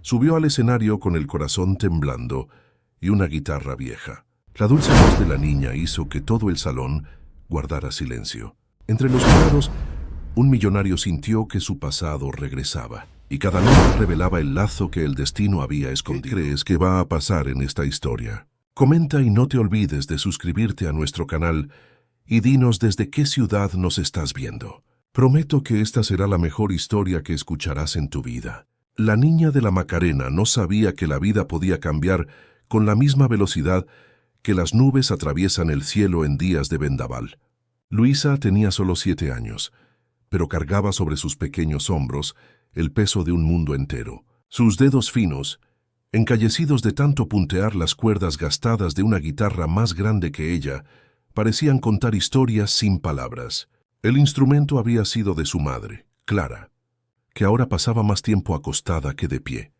Subió al escenario con el corazón temblando y una guitarra vieja. La dulce voz de la niña hizo que todo el salón guardara silencio. Entre los jurados, un millonario sintió que su pasado regresaba, y cada nota revelaba el lazo que el destino había escondido. ¿Qué crees que va a pasar en esta historia? Comenta y no te olvides de suscribirte a nuestro canal y dinos desde qué ciudad nos estás viendo. Prometo que esta será la mejor historia que escucharás en tu vida. La niña de la Macarena no sabía que la vida podía cambiar con la misma velocidad que las nubes atraviesan el cielo en días de vendaval. Luisa tenía solo 7 años, pero cargaba sobre sus pequeños hombros el peso de un mundo entero. Sus dedos finos, encallecidos de tanto puntear las cuerdas gastadas de una guitarra más grande que ella, parecían contar historias sin palabras. El instrumento había sido de su madre, Clara, que ahora pasaba más tiempo acostada que de pie.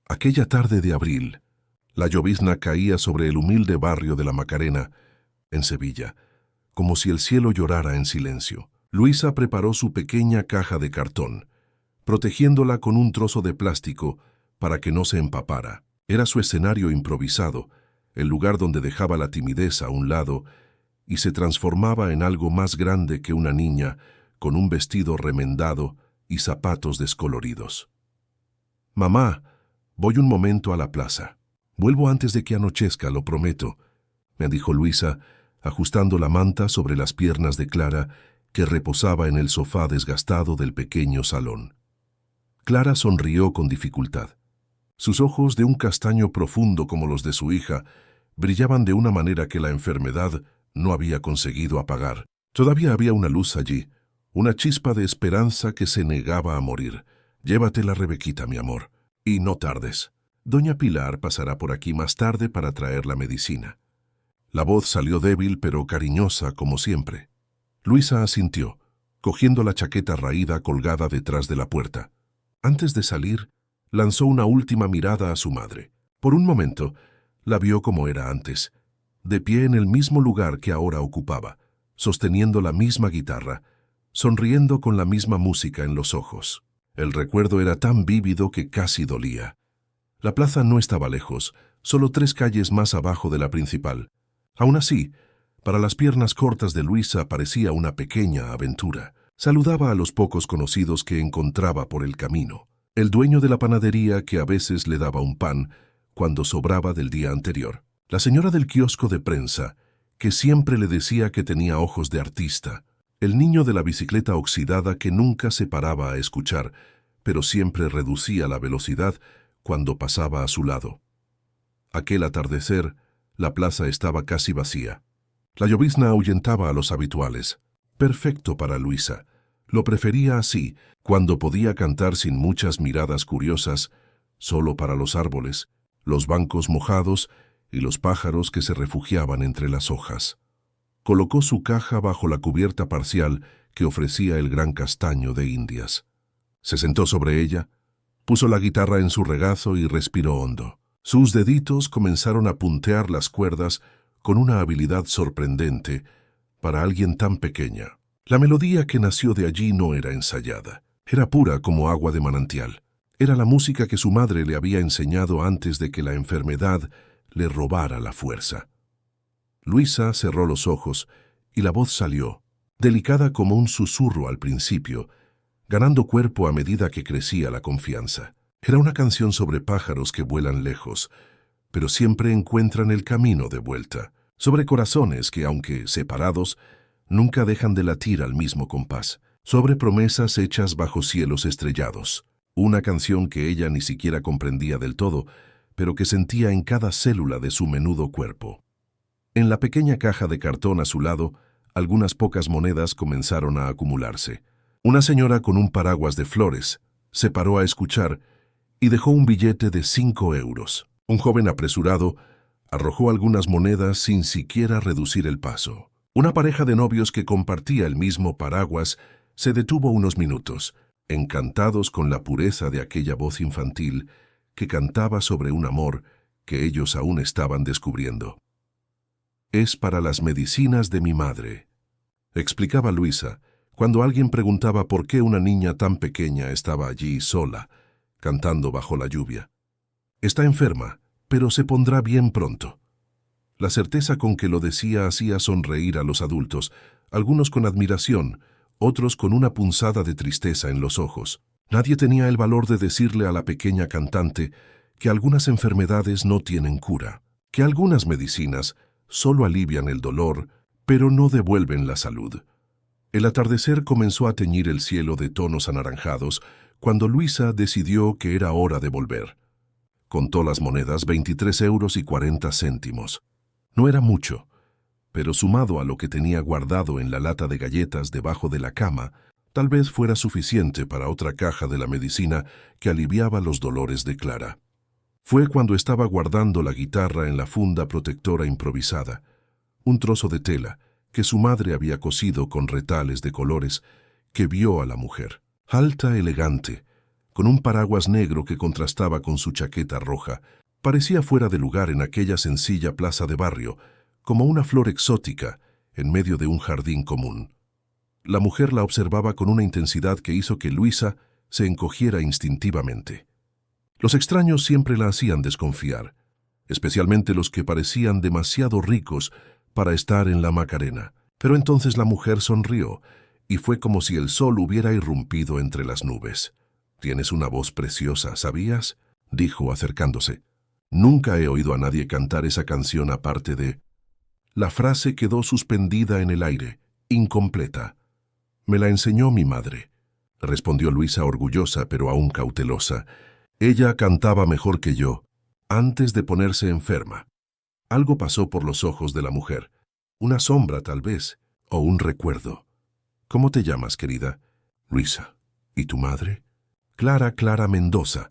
Aquella tarde de abril, la llovizna caía sobre el humilde barrio de la Macarena, en Sevilla, como si el cielo llorara en silencio. Luisa preparó su pequeña caja de cartón, protegiéndola con un trozo de plástico para que no se empapara. Era su escenario improvisado, el lugar donde dejaba la timidez a un lado y se transformaba en algo más grande que una niña con un vestido remendado y zapatos descoloridos. «Mamá, voy un momento a la plaza. Vuelvo antes de que anochezca, lo prometo», me dijo Luisa, ajustando la manta sobre las piernas de Clara, que reposaba en el sofá desgastado del pequeño salón. Clara sonrió con dificultad. Sus ojos, de un castaño profundo como los de su hija, brillaban de una manera que la enfermedad no había conseguido apagar. Todavía había una luz allí, una chispa de esperanza que se negaba a morir. «Llévatela, Rebequita, mi amor, y no tardes. Doña Pilar pasará por aquí más tarde para traer la medicina». La voz salió débil pero cariñosa como siempre. Luisa asintió, cogiendo la chaqueta raída colgada detrás de la puerta. Antes de salir, lanzó una última mirada a su madre. Por un momento, la vio como era antes, de pie en el mismo lugar que ahora ocupaba, sosteniendo la misma guitarra, sonriendo con la misma música en los ojos. El recuerdo era tan vívido que casi dolía. La plaza no estaba lejos, solo 3 calles más abajo de la principal. Aún así, para las piernas cortas de Luisa parecía una pequeña aventura. Saludaba a los pocos conocidos que encontraba por el camino. El dueño de la panadería que a veces le daba un pan cuando sobraba del día anterior. La señora del kiosco de prensa, que siempre le decía que tenía ojos de artista. El niño de la bicicleta oxidada que nunca se paraba a escuchar, pero siempre reducía la velocidad cuando pasaba a su lado. Aquel atardecer, la plaza estaba casi vacía. La llovizna ahuyentaba a los habituales. Perfecto para Luisa. Lo prefería así, cuando podía cantar sin muchas miradas curiosas, solo para los árboles, los bancos mojados y los pájaros que se refugiaban entre las hojas. Colocó su caja bajo la cubierta parcial que ofrecía el gran castaño de Indias. Se sentó sobre ella, puso la guitarra en su regazo y respiró hondo. Sus deditos comenzaron a puntear las cuerdas con una habilidad sorprendente para alguien tan pequeña. La melodía que nació de allí no era ensayada. Era pura como agua de manantial. Era la música que su madre le había enseñado antes de que la enfermedad le robara la fuerza. Luisa cerró los ojos y la voz salió, delicada como un susurro al principio, ganando cuerpo a medida que crecía la confianza. Era una canción sobre pájaros que vuelan lejos, pero siempre encuentran el camino de vuelta, sobre corazones que, aunque separados, nunca dejan de latir al mismo compás, sobre promesas hechas bajo cielos estrellados. Una canción que ella ni siquiera comprendía del todo, pero que sentía en cada célula de su menudo cuerpo. En la pequeña caja de cartón a su lado, algunas pocas monedas comenzaron a acumularse. Una señora con un paraguas de flores se paró a escuchar y dejó un billete de 5 euros. Un joven apresurado arrojó algunas monedas sin siquiera reducir el paso. Una pareja de novios que compartía el mismo paraguas se detuvo unos minutos, encantados con la pureza de aquella voz infantil que cantaba sobre un amor que ellos aún estaban descubriendo. «Es para las medicinas de mi madre», explicaba Luisa, cuando alguien preguntaba por qué una niña tan pequeña estaba allí sola, cantando bajo la lluvia. Está enferma, pero se pondrá bien pronto. La certeza con que lo decía hacía sonreír a los adultos, algunos con admiración, otros con una punzada de tristeza en los ojos. Nadie tenía el valor de decirle a la pequeña cantante que algunas enfermedades no tienen cura, que algunas medicinas solo alivian el dolor, pero no devuelven la salud. El atardecer comenzó a teñir el cielo de tonos anaranjados cuando Luisa decidió que era hora de volver. Contó las monedas, 23,40 euros. No era mucho, pero sumado a lo que tenía guardado en la lata de galletas debajo de la cama, tal vez fuera suficiente para otra caja de la medicina que aliviaba los dolores de Clara. Fue cuando estaba guardando la guitarra en la funda protectora improvisada, un trozo de tela que su madre había cosido con retales de colores, que vio a la mujer, alta, elegante, con un paraguas negro que contrastaba con su chaqueta roja. Parecía fuera de lugar en aquella sencilla plaza de barrio, como una flor exótica en medio de un jardín común. La mujer la observaba con una intensidad que hizo que Luisa se encogiera instintivamente. Los extraños siempre la hacían desconfiar, especialmente los que parecían demasiado ricos para estar en la Macarena. Pero entonces la mujer sonrió, y fue como si el sol hubiera irrumpido entre las nubes. «Tienes una voz preciosa, ¿sabías?», dijo acercándose. «Nunca he oído a nadie cantar esa canción aparte de...». La frase quedó suspendida en el aire, incompleta. «Me la enseñó mi madre», respondió Luisa orgullosa pero aún cautelosa. «Ella cantaba mejor que yo, antes de ponerse enferma». Algo pasó por los ojos de la mujer. Una sombra, tal vez, o un recuerdo. «¿Cómo te llamas, querida?» «Luisa». «¿Y tu madre?» «Clara Mendoza».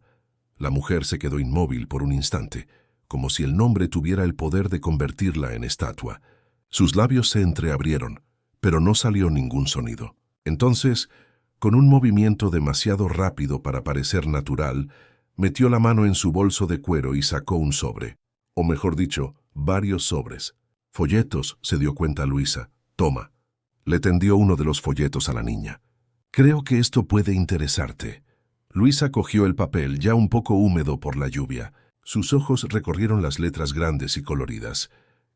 La mujer se quedó inmóvil por un instante, como si el nombre tuviera el poder de convertirla en estatua. Sus labios se entreabrieron, pero no salió ningún sonido. Entonces, con un movimiento demasiado rápido para parecer natural, metió la mano en su bolso de cuero y sacó un sobre. O mejor dicho, varios sobres. «Folletos», se dio cuenta Luisa. «Toma». Le tendió uno de los folletos a la niña. «Creo que esto puede interesarte». Luisa cogió el papel, ya un poco húmedo por la lluvia. Sus ojos recorrieron las letras grandes y coloridas.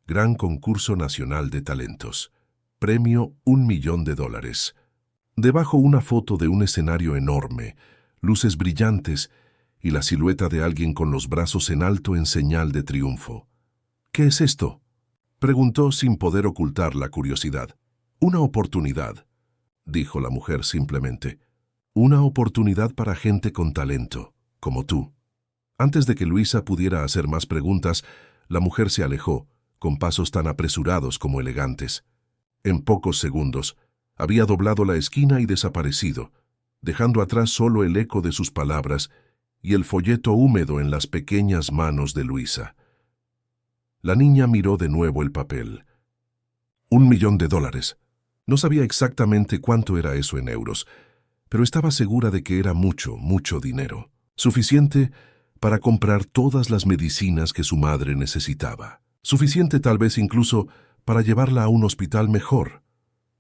Gran Concurso Nacional de Talentos. Premio $1.000.000. Debajo una foto de un escenario enorme, luces brillantes y la silueta de alguien con los brazos en alto en señal de triunfo. «¿Qué es esto?», preguntó sin poder ocultar la curiosidad. «Una oportunidad», dijo la mujer simplemente. «Una oportunidad para gente con talento, como tú». Antes de que Luisa pudiera hacer más preguntas, la mujer se alejó, con pasos tan apresurados como elegantes. En pocos segundos, había doblado la esquina y desaparecido, dejando atrás solo el eco de sus palabras y el folleto húmedo en las pequeñas manos de Luisa. La niña miró de nuevo el papel. $1.000.000. No sabía exactamente cuánto era eso en euros, pero estaba segura de que era mucho, mucho dinero. Suficiente para comprar todas las medicinas que su madre necesitaba. Suficiente tal vez incluso para llevarla a un hospital mejor.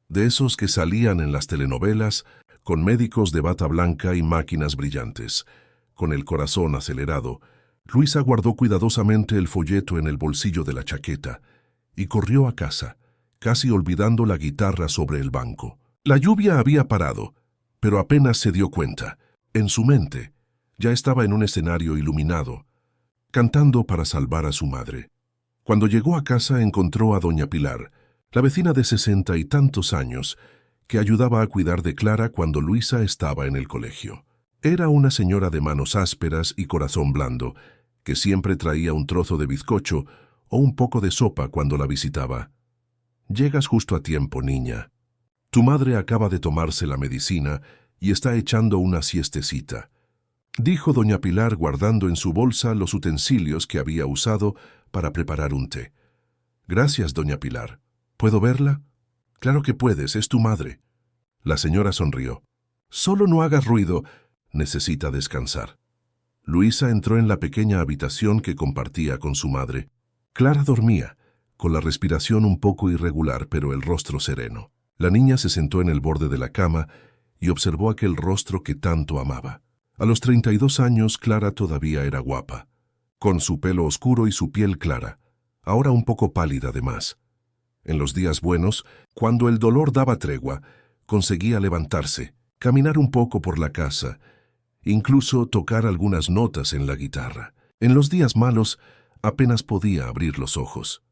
De esos que salían en las telenovelas, con médicos de bata blanca y máquinas brillantes. Con el corazón acelerado, Luisa guardó cuidadosamente el folleto en el bolsillo de la chaqueta y corrió a casa, casi olvidando la guitarra sobre el banco. La lluvia había parado, pero apenas se dio cuenta. En su mente, ya estaba en un escenario iluminado, cantando para salvar a su madre. Cuando llegó a casa encontró a doña Pilar, la vecina de 60 y tantos años, que ayudaba a cuidar de Clara cuando Luisa estaba en el colegio. Era una señora de manos ásperas y corazón blando, que siempre traía un trozo de bizcocho o un poco de sopa cuando la visitaba. «Llegas justo a tiempo, niña. Tu madre acaba de tomarse la medicina y está echando una siestecita», dijo doña Pilar guardando en su bolsa los utensilios que había usado para preparar un té. «Gracias, doña Pilar. ¿Puedo verla?» «Claro que puedes, es tu madre». La señora sonrió. «Solo no hagas ruido. Necesita descansar». Luisa entró en la pequeña habitación que compartía con su madre. Clara dormía, con la respiración un poco irregular, pero el rostro sereno. La niña se sentó en el borde de la cama y observó aquel rostro que tanto amaba. A los 32 años, Clara todavía era guapa. con su pelo oscuro y su piel clara, ahora un poco pálida además. En los días buenos, cuando el dolor daba tregua, conseguía levantarse, caminar un poco por la casa, incluso tocar algunas notas en la guitarra. En los días malos, apenas podía abrir los ojos.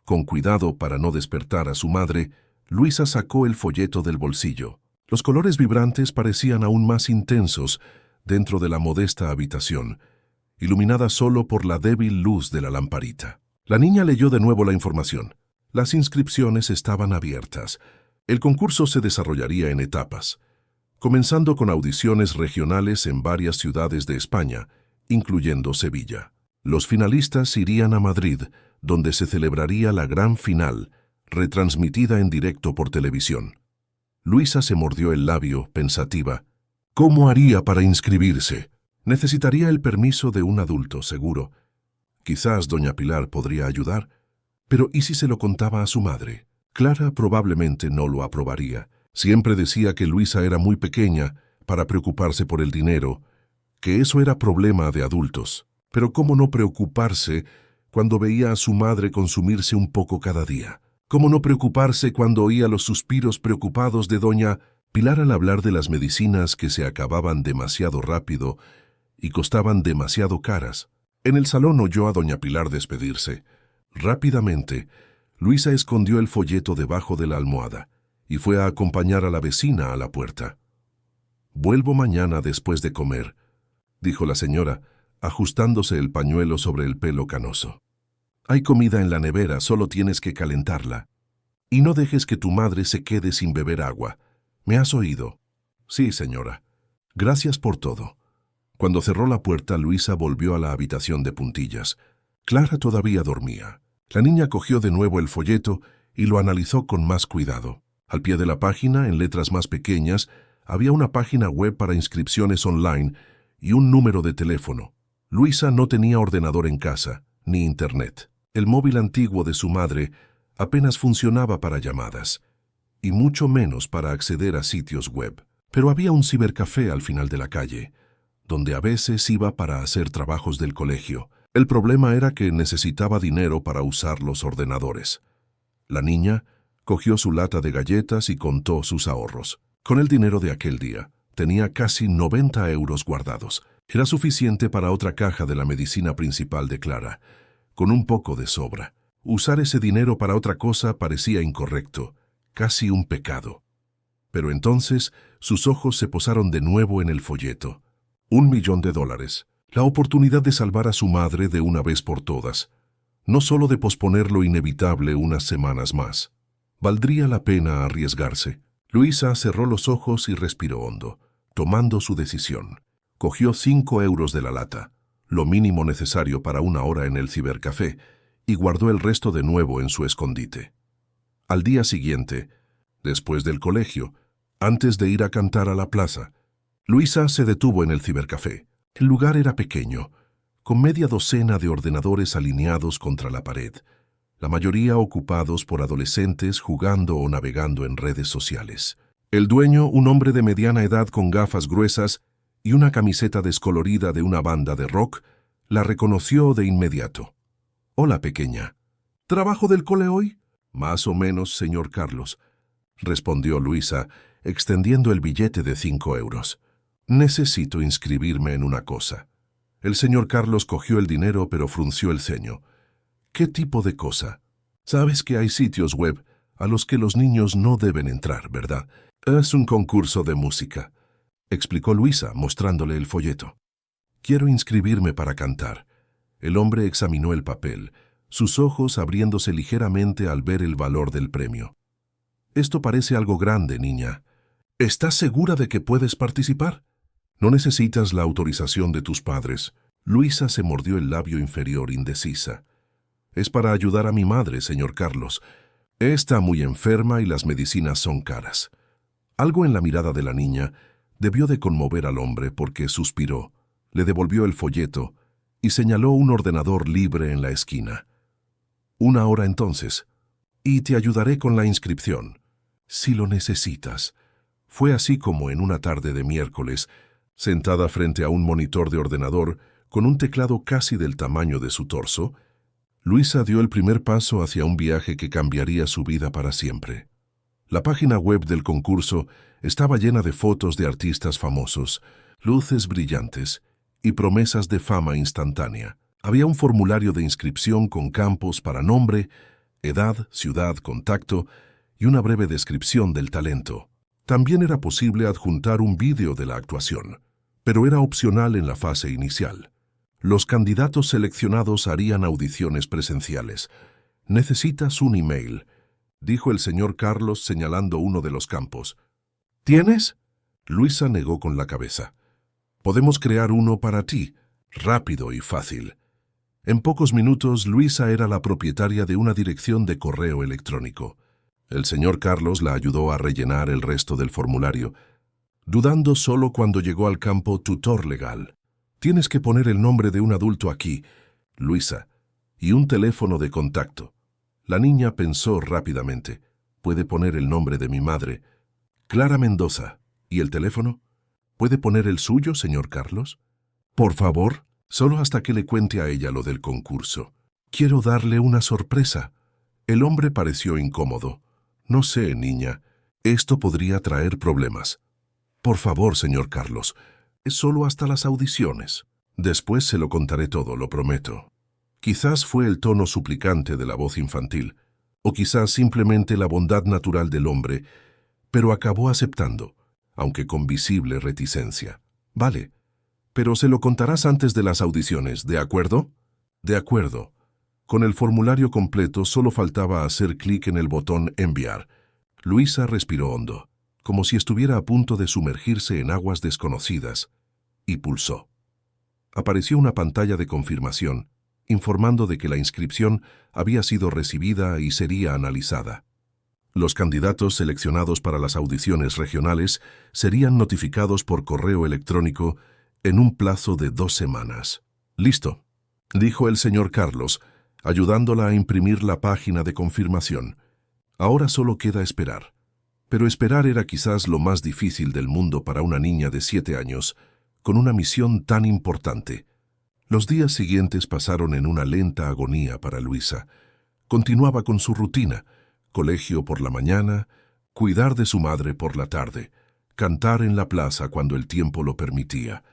Con cuidado para no despertar a su madre, Luisa sacó el folleto del bolsillo. Los colores vibrantes parecían aún más intensos dentro de la modesta habitación, iluminada solo por la débil luz de la lamparita. La niña leyó de nuevo la información. Las inscripciones estaban abiertas. El concurso se desarrollaría en etapas, comenzando con audiciones regionales en varias ciudades de España, incluyendo Sevilla. Los finalistas irían a Madrid, donde se celebraría la gran final, retransmitida en directo por televisión. Luisa se mordió el labio, pensativa. ¿Cómo haría para inscribirse? Necesitaría el permiso de un adulto, seguro. Quizás doña Pilar podría ayudar. Pero ¿y si se lo contaba a su madre? Clara probablemente no lo aprobaría. Siempre decía que Luisa era muy pequeña para preocuparse por el dinero, que eso era problema de adultos. Pero ¿cómo no preocuparse cuando veía a su madre consumirse un poco cada día? ¿Cómo no preocuparse cuando oía los suspiros preocupados de doña Pilar al hablar de las medicinas que se acababan demasiado rápido y costaban demasiado caras? En el salón oyó a doña Pilar despedirse. Rápidamente, Luisa escondió el folleto debajo de la almohada y fue a acompañar a la vecina a la puerta. «Vuelvo mañana después de comer», dijo la señora, ajustándose el pañuelo sobre el pelo canoso. «Hay comida en la nevera, solo tienes que calentarla. Y no dejes que tu madre se quede sin beber agua. ¿Me has oído?» «Sí, señora. Gracias por todo». Cuando cerró la puerta, Luisa volvió a la habitación de puntillas. Clara todavía dormía. La niña cogió de nuevo el folleto y lo analizó con más cuidado. Al pie de la página, en letras más pequeñas, había una página web para inscripciones online y un número de teléfono. Luisa no tenía ordenador en casa, ni internet. El móvil antiguo de su madre apenas funcionaba para llamadas, y mucho menos para acceder a sitios web. Pero había un cibercafé al final de la calle, donde a veces iba para hacer trabajos del colegio. El problema era que necesitaba dinero para usar los ordenadores. La niña cogió su lata de galletas y contó sus ahorros. Con el dinero de aquel día, tenía casi 90 euros guardados. Era suficiente para otra caja de la medicina principal de Clara, con un poco de sobra. Usar ese dinero para otra cosa parecía incorrecto, casi un pecado. Pero entonces sus ojos se posaron de nuevo en el folleto. $1.000.000. La oportunidad de salvar a su madre de una vez por todas, no solo de posponer lo inevitable unas semanas más. Valdría la pena arriesgarse. Luisa cerró los ojos y respiró hondo, tomando su decisión. Cogió 5 euros de la lata, lo mínimo necesario para una hora en el cibercafé, y guardó el resto de nuevo en su escondite. Al día siguiente, después del colegio, antes de ir a cantar a la plaza, Luisa se detuvo en el cibercafé. El lugar era pequeño, con media docena de ordenadores alineados contra la pared, la mayoría ocupados por adolescentes jugando o navegando en redes sociales. El dueño, un hombre de mediana edad con gafas gruesas y una camiseta descolorida de una banda de rock, la reconoció de inmediato. «Hola, pequeña. ¿Trabajo del cole hoy?» «Más o menos, señor Carlos», respondió Luisa, extendiendo el billete de 5 euros. «Necesito inscribirme en una cosa». El señor Carlos cogió el dinero pero frunció el ceño. «¿Qué tipo de cosa?» «Sabes que hay sitios web a los que los niños no deben entrar, ¿verdad?» «Es un concurso de música», explicó Luisa, mostrándole el folleto. «Quiero inscribirme para cantar». El hombre examinó el papel, sus ojos abriéndose ligeramente al ver el valor del premio. «Esto parece algo grande, niña. ¿Estás segura de que puedes participar?» «No necesitas la autorización de tus padres». Luisa se mordió el labio inferior indecisa. «Es para ayudar a mi madre, señor Carlos. Está muy enferma y las medicinas son caras». Algo en la mirada de la niña debió de conmover al hombre porque suspiró, le devolvió el folleto y señaló un ordenador libre en la esquina. «1 hora entonces, y te ayudaré con la inscripción, si lo necesitas». Fue así como en una tarde de miércoles, sentada frente a un monitor de ordenador, Con un teclado casi del tamaño de su torso, Luisa dio el primer paso hacia un viaje que cambiaría su vida para siempre. La página web del concurso estaba llena de fotos de artistas famosos, luces brillantes y promesas de fama instantánea. Había un formulario de inscripción con campos para nombre, edad, ciudad, contacto y una breve descripción del talento. También era posible adjuntar un vídeo de la actuación, pero era opcional en la fase inicial. Los candidatos seleccionados harían audiciones presenciales. «Necesitas un email», dijo el señor Carlos señalando uno de los campos. «¿Tienes?». Luisa negó con la cabeza. «Podemos crear uno para ti, rápido y fácil». En pocos minutos, Luisa era la propietaria de una dirección de correo electrónico. El señor Carlos la ayudó a rellenar el resto del formulario, dudando solo cuando llegó al campo tutor legal. «Tienes que poner el nombre de un adulto aquí, Luisa, y un teléfono de contacto». La niña pensó rápidamente. «¿Puede poner el nombre de mi madre? Clara Mendoza. ¿Y el teléfono? ¿Puede poner el suyo, señor Carlos? Por favor, solo hasta que le cuente a ella lo del concurso. Quiero darle una sorpresa». El hombre pareció incómodo. «No sé, niña. Esto podría traer problemas». «Por favor, señor Carlos. Es solo hasta las audiciones. Después se lo contaré todo, lo prometo». Quizás fue el tono suplicante de la voz infantil, o quizás simplemente la bondad natural del hombre, pero acabó aceptando, aunque con visible reticencia. «Vale, pero se lo contarás antes de las audiciones, ¿de acuerdo?» «De acuerdo». Con el formulario completo solo faltaba hacer clic en el botón «Enviar». Luisa respiró hondo, como si estuviera a punto de sumergirse en aguas desconocidas, y pulsó. Apareció una pantalla de confirmación, informando de que la inscripción había sido recibida y sería analizada. Los candidatos seleccionados para las audiciones regionales serían notificados por correo electrónico en un plazo de 2 semanas. «Listo», dijo el señor Carlos, ayudándola a imprimir la página de confirmación. «Ahora solo queda esperar». Pero esperar era quizás lo más difícil del mundo para una niña de 7 años, con una misión tan importante. Los días siguientes pasaron en una lenta agonía para Luisa. Continuaba con su rutina: colegio por la mañana, cuidar de su madre por la tarde, cantar en la plaza cuando el tiempo lo permitía.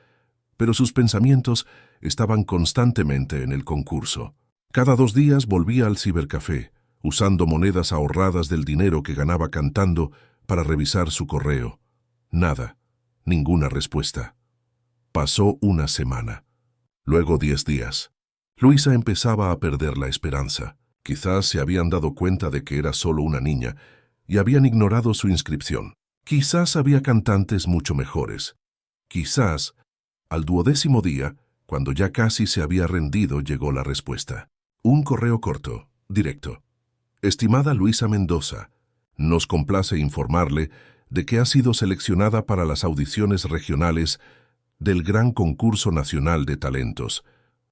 Pero sus pensamientos estaban constantemente en el concurso. Cada 2 días volvía al cibercafé, usando monedas ahorradas del dinero que ganaba cantando para revisar su correo. Nada, ninguna respuesta. Pasó una semana. Luego 10 días. Luisa empezaba a perder la esperanza. Quizás se habían dado cuenta de que era solo una niña y habían ignorado su inscripción. Quizás había cantantes mucho mejores. Quizás, al 12º día, cuando ya casi se había rendido, llegó la respuesta. Un correo corto, directo. «Estimada Luisa Mendoza, nos complace informarle de que ha sido seleccionada para las audiciones regionales del Gran Concurso Nacional de Talentos,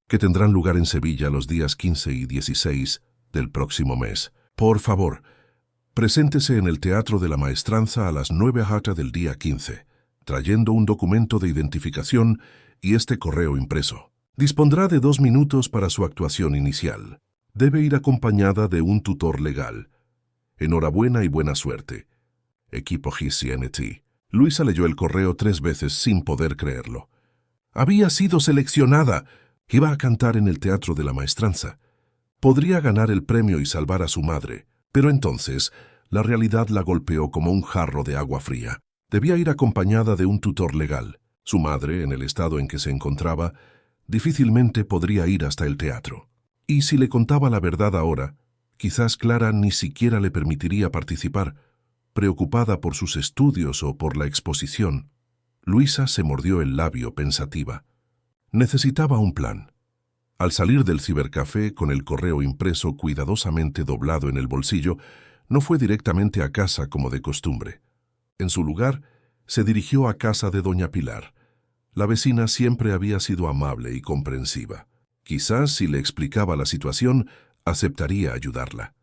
que tendrán lugar en Sevilla los días 15 y 16 del próximo mes. Por favor, preséntese en el Teatro de la Maestranza a las 9:00 del día 15, trayendo un documento de identificación y este correo impreso. Dispondrá de 2 minutos para su actuación inicial. Debe ir acompañada de un tutor legal. Enhorabuena y buena suerte. Equipo GCNT». Luisa leyó el correo 3 veces sin poder creerlo. Había sido seleccionada. Iba a cantar en el Teatro de la Maestranza. Podría ganar el premio y salvar a su madre. Pero entonces, la realidad la golpeó como un jarro de agua fría. Debía ir acompañada de un tutor legal. Su madre, en el estado en que se encontraba, difícilmente podría ir hasta el teatro. Y si le contaba la verdad ahora, quizás Clara ni siquiera le permitiría participar, preocupada por sus estudios o por la exposición. Luisa se mordió el labio pensativa. Necesitaba un plan. Al salir del cibercafé con el correo impreso cuidadosamente doblado en el bolsillo, no fue directamente a casa como de costumbre. En su lugar, se dirigió a casa de doña Pilar. La vecina siempre había sido amable y comprensiva. Quizás si le explicaba la situación, aceptaría ayudarla.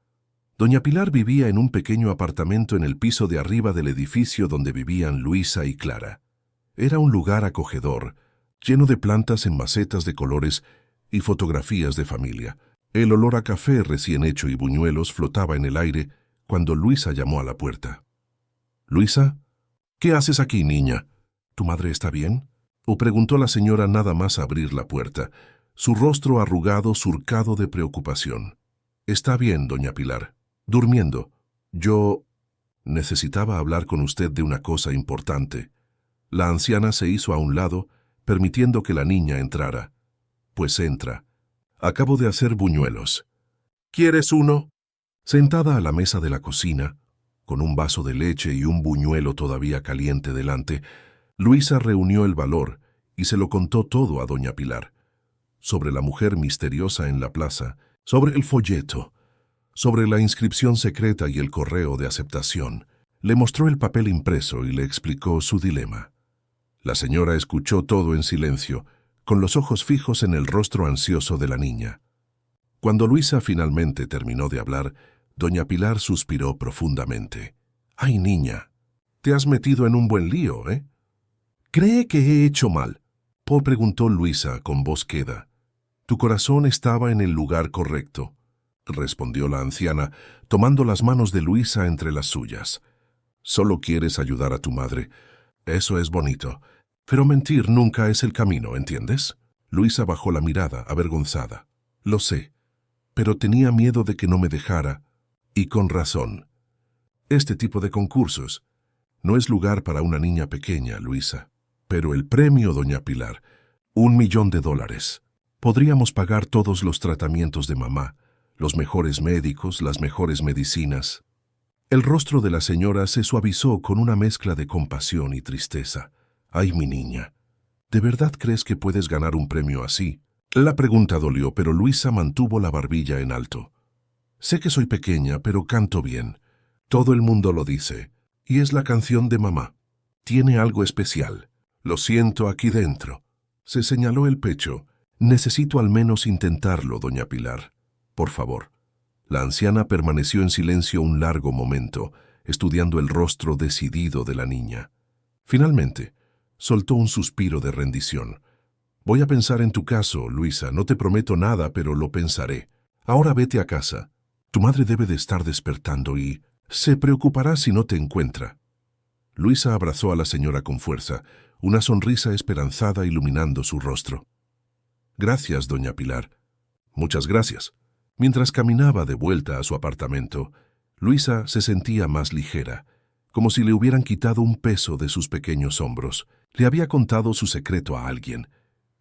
Doña Pilar vivía en un pequeño apartamento en el piso de arriba del edificio donde vivían Luisa y Clara. Era un lugar acogedor, lleno de plantas en macetas de colores y fotografías de familia. El olor a café recién hecho y buñuelos flotaba en el aire cuando Luisa llamó a la puerta. «Luisa, ¿qué haces aquí, niña? ¿Tu madre está bien?», o preguntó la señora nada más abrir la puerta, su rostro arrugado surcado de preocupación. «Está bien, doña Pilar. Durmiendo. Yo necesitaba hablar con usted de una cosa importante». La anciana se hizo a un lado, permitiendo que la niña entrara. «Pues entra. Acabo de hacer buñuelos. ¿Quieres uno?». Sentada a la mesa de la cocina, con un vaso de leche y un buñuelo todavía caliente delante, Luisa reunió el valor y se lo contó todo a doña Pilar. Sobre la mujer misteriosa en la plaza, sobre el folleto, sobre la inscripción secreta y el correo de aceptación. Le mostró el papel impreso y le explicó su dilema. La señora escuchó todo en silencio, con los ojos fijos en el rostro ansioso de la niña. Cuando Luisa finalmente terminó de hablar, doña Pilar suspiró profundamente. «Ay, niña, te has metido en un buen lío, ¿eh?». «¿Cree que he hecho mal?», preguntó Luisa con voz queda. «Tu corazón estaba en el lugar correcto», respondió la anciana, tomando las manos de Luisa entre las suyas. «Solo quieres ayudar a tu madre. Eso es bonito. Pero mentir nunca es el camino, ¿entiendes?». Luisa bajó la mirada, avergonzada. «Lo sé, pero tenía miedo de que no me dejara, y con razón. Este tipo de concursos no es lugar para una niña pequeña, Luisa. Pero el premio, doña Pilar, $1.000.000. Podríamos pagar todos los tratamientos de mamá, los mejores médicos, las mejores medicinas». El rostro de la señora se suavizó con una mezcla de compasión y tristeza. «Ay, mi niña, ¿de verdad crees que puedes ganar un premio así?». La pregunta dolió, pero Luisa mantuvo la barbilla en alto. «Sé que soy pequeña, pero canto bien. Todo el mundo lo dice. Y es la canción de mamá. Tiene algo especial. Lo siento aquí dentro». Se señaló el pecho. «Necesito al menos intentarlo, doña Pilar. Por favor». La anciana permaneció en silencio un largo momento, estudiando el rostro decidido de la niña. Finalmente, soltó un suspiro de rendición. «Voy a pensar en tu caso, Luisa. No te prometo nada, pero lo pensaré. Ahora vete a casa. Tu madre debe de estar despertando y se preocupará si no te encuentra». Luisa abrazó a la señora con fuerza, una sonrisa esperanzada iluminando su rostro. «Gracias, doña Pilar». «Muchas gracias». Mientras caminaba de vuelta a su apartamento, Luisa se sentía más ligera, como si le hubieran quitado un peso de sus pequeños hombros. Le había contado su secreto a alguien,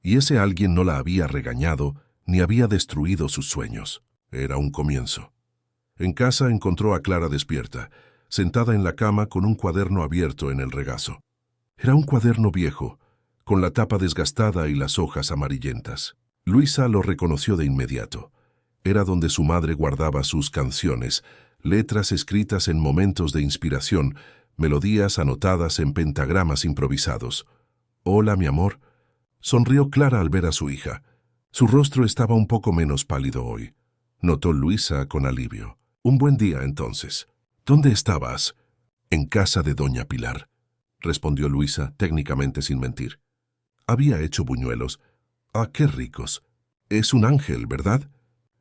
y ese alguien no la había regañado ni había destruido sus sueños. Era un comienzo. En casa encontró a Clara despierta, sentada en la cama con un cuaderno abierto en el regazo. Era un cuaderno viejo, con la tapa desgastada y las hojas amarillentas. Luisa lo reconoció de inmediato. Era donde su madre guardaba sus canciones, letras escritas en momentos de inspiración, melodías anotadas en pentagramas improvisados. «Hola, mi amor», sonrió Clara al ver a su hija. Su rostro estaba un poco menos pálido hoy. Notó Luisa con alivio. «Un buen día, entonces. ¿Dónde estabas?». «En casa de doña Pilar», respondió Luisa, técnicamente sin mentir. «Había hecho buñuelos. Ah, qué ricos. Es un ángel, ¿verdad?».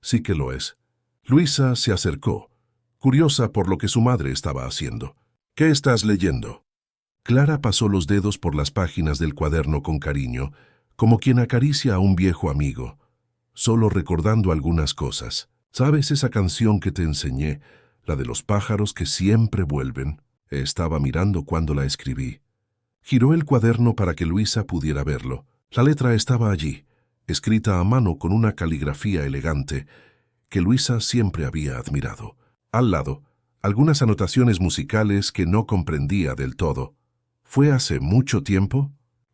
«Sí que lo es». Luisa se acercó, curiosa por lo que su madre estaba haciendo. «¿Qué estás leyendo?». Clara pasó los dedos por las páginas del cuaderno con cariño, como quien acaricia a un viejo amigo, solo recordando algunas cosas. «¿Sabes esa canción que te enseñé, la de los pájaros que siempre vuelven?». Estaba mirando cuando la escribí. Giró el cuaderno para que Luisa pudiera verlo. La letra estaba allí, escrita a mano con una caligrafía elegante que Luisa siempre había admirado. Al lado, algunas anotaciones musicales que no comprendía del todo. «¿Fue hace mucho tiempo?»,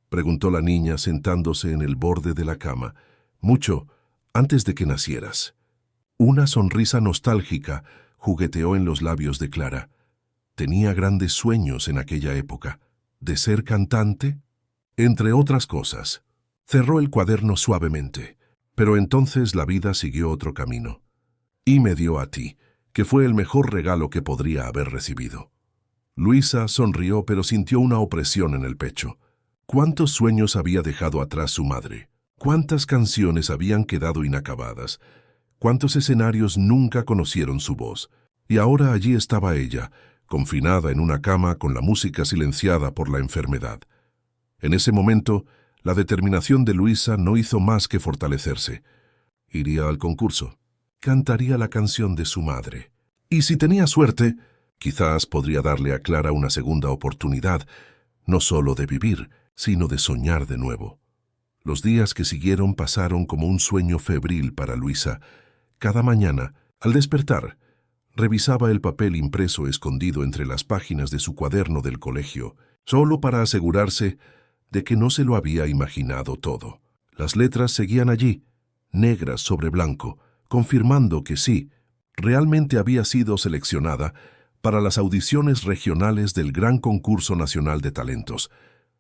preguntó la niña sentándose en el borde de la cama. «Mucho, antes de que nacieras». Una sonrisa nostálgica jugueteó en los labios de Clara. Tenía grandes sueños en aquella época. ¿De ser cantante? Entre otras cosas. Cerró el cuaderno suavemente, pero entonces la vida siguió otro camino. «Y me dio a ti», que fue el mejor regalo que podría haber recibido. Luisa sonrió, pero sintió una opresión en el pecho. ¿Cuántos sueños había dejado atrás su madre? ¿Cuántas canciones habían quedado inacabadas? ¿Cuántos escenarios nunca conocieron su voz? Y ahora allí estaba ella, confinada en una cama con la música silenciada por la enfermedad. En ese momento, la determinación de Luisa no hizo más que fortalecerse. Iría al concurso. Cantaría la canción de su madre. Y si tenía suerte, quizás podría darle a Clara una segunda oportunidad, no solo de vivir, sino de soñar de nuevo. Los días que siguieron pasaron como un sueño febril para Luisa. Cada mañana, al despertar, revisaba el papel impreso escondido entre las páginas de su cuaderno del colegio, solo para asegurarse de que no se lo había imaginado todo. Las letras seguían allí, negras sobre blanco, confirmando que sí, realmente había sido seleccionada para las audiciones regionales del Gran Concurso Nacional de Talentos.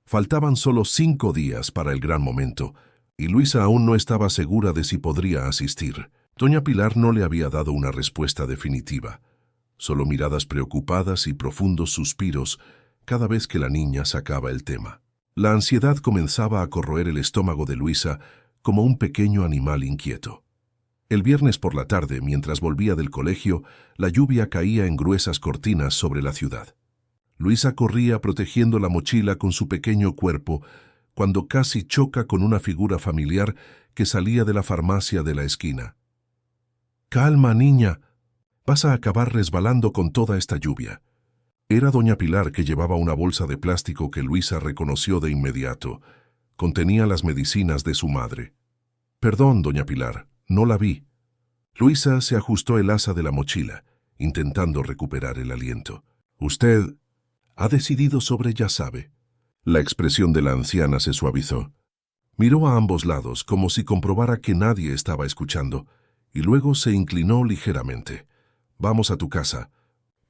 Faltaban solo 5 días para el gran momento, y Luisa aún no estaba segura de si podría asistir. Doña Pilar no le había dado una respuesta definitiva, solo miradas preocupadas y profundos suspiros cada vez que la niña sacaba el tema. La ansiedad comenzaba a corroer el estómago de Luisa como un pequeño animal inquieto. El viernes por la tarde, mientras volvía del colegio, la lluvia caía en gruesas cortinas sobre la ciudad. Luisa corría protegiendo la mochila con su pequeño cuerpo cuando casi choca con una figura familiar que salía de la farmacia de la esquina. «Calma, niña, vas a acabar resbalando con toda esta lluvia». Era doña Pilar, que llevaba una bolsa de plástico que Luisa reconoció de inmediato. Contenía las medicinas de su madre. «Perdón, doña Pilar, no la vi». Luisa se ajustó el asa de la mochila, intentando recuperar el aliento. «Usted ha decidido sobre ya sabe». La expresión de la anciana se suavizó. Miró a ambos lados como si comprobara que nadie estaba escuchando, y luego se inclinó ligeramente. «Vamos a tu casa.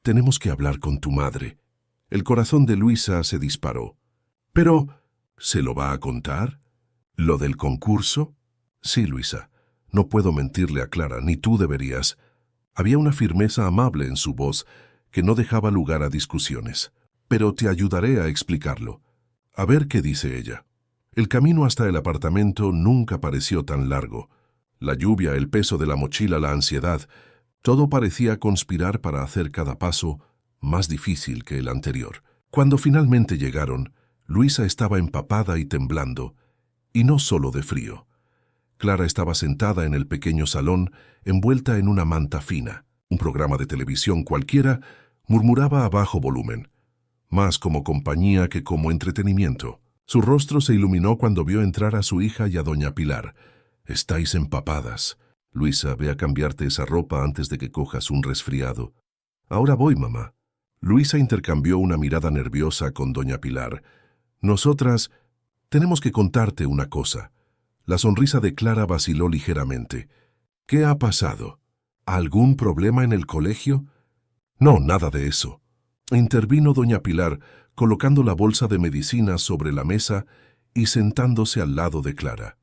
Tenemos que hablar con tu madre». El corazón de Luisa se disparó. «Pero, ¿se lo va a contar? ¿Lo del concurso?» «Sí, Luisa. No puedo mentirle a Clara, ni tú deberías». Había una firmeza amable en su voz que no dejaba lugar a discusiones. «Pero te ayudaré a explicarlo. A ver qué dice ella». El camino hasta el apartamento nunca pareció tan largo. La lluvia, el peso de la mochila, la ansiedad, todo parecía conspirar para hacer cada paso más difícil que el anterior. Cuando finalmente llegaron, Luisa estaba empapada y temblando, y no solo de frío. Clara estaba sentada en el pequeño salón, envuelta en una manta fina. Un programa de televisión cualquiera murmuraba a bajo volumen, más como compañía que como entretenimiento. Su rostro se iluminó cuando vio entrar a su hija y a doña Pilar. «Estáis empapadas. Luisa, ve a cambiarte esa ropa antes de que cojas un resfriado». «Ahora voy, mamá». Luisa intercambió una mirada nerviosa con doña Pilar. «Nosotras tenemos que contarte una cosa». La sonrisa de Clara vaciló ligeramente. «¿Qué ha pasado? ¿Algún problema en el colegio?» «No, nada de eso». Intervino doña Pilar, colocando la bolsa de medicinas sobre la mesa y sentándose al lado de Clara.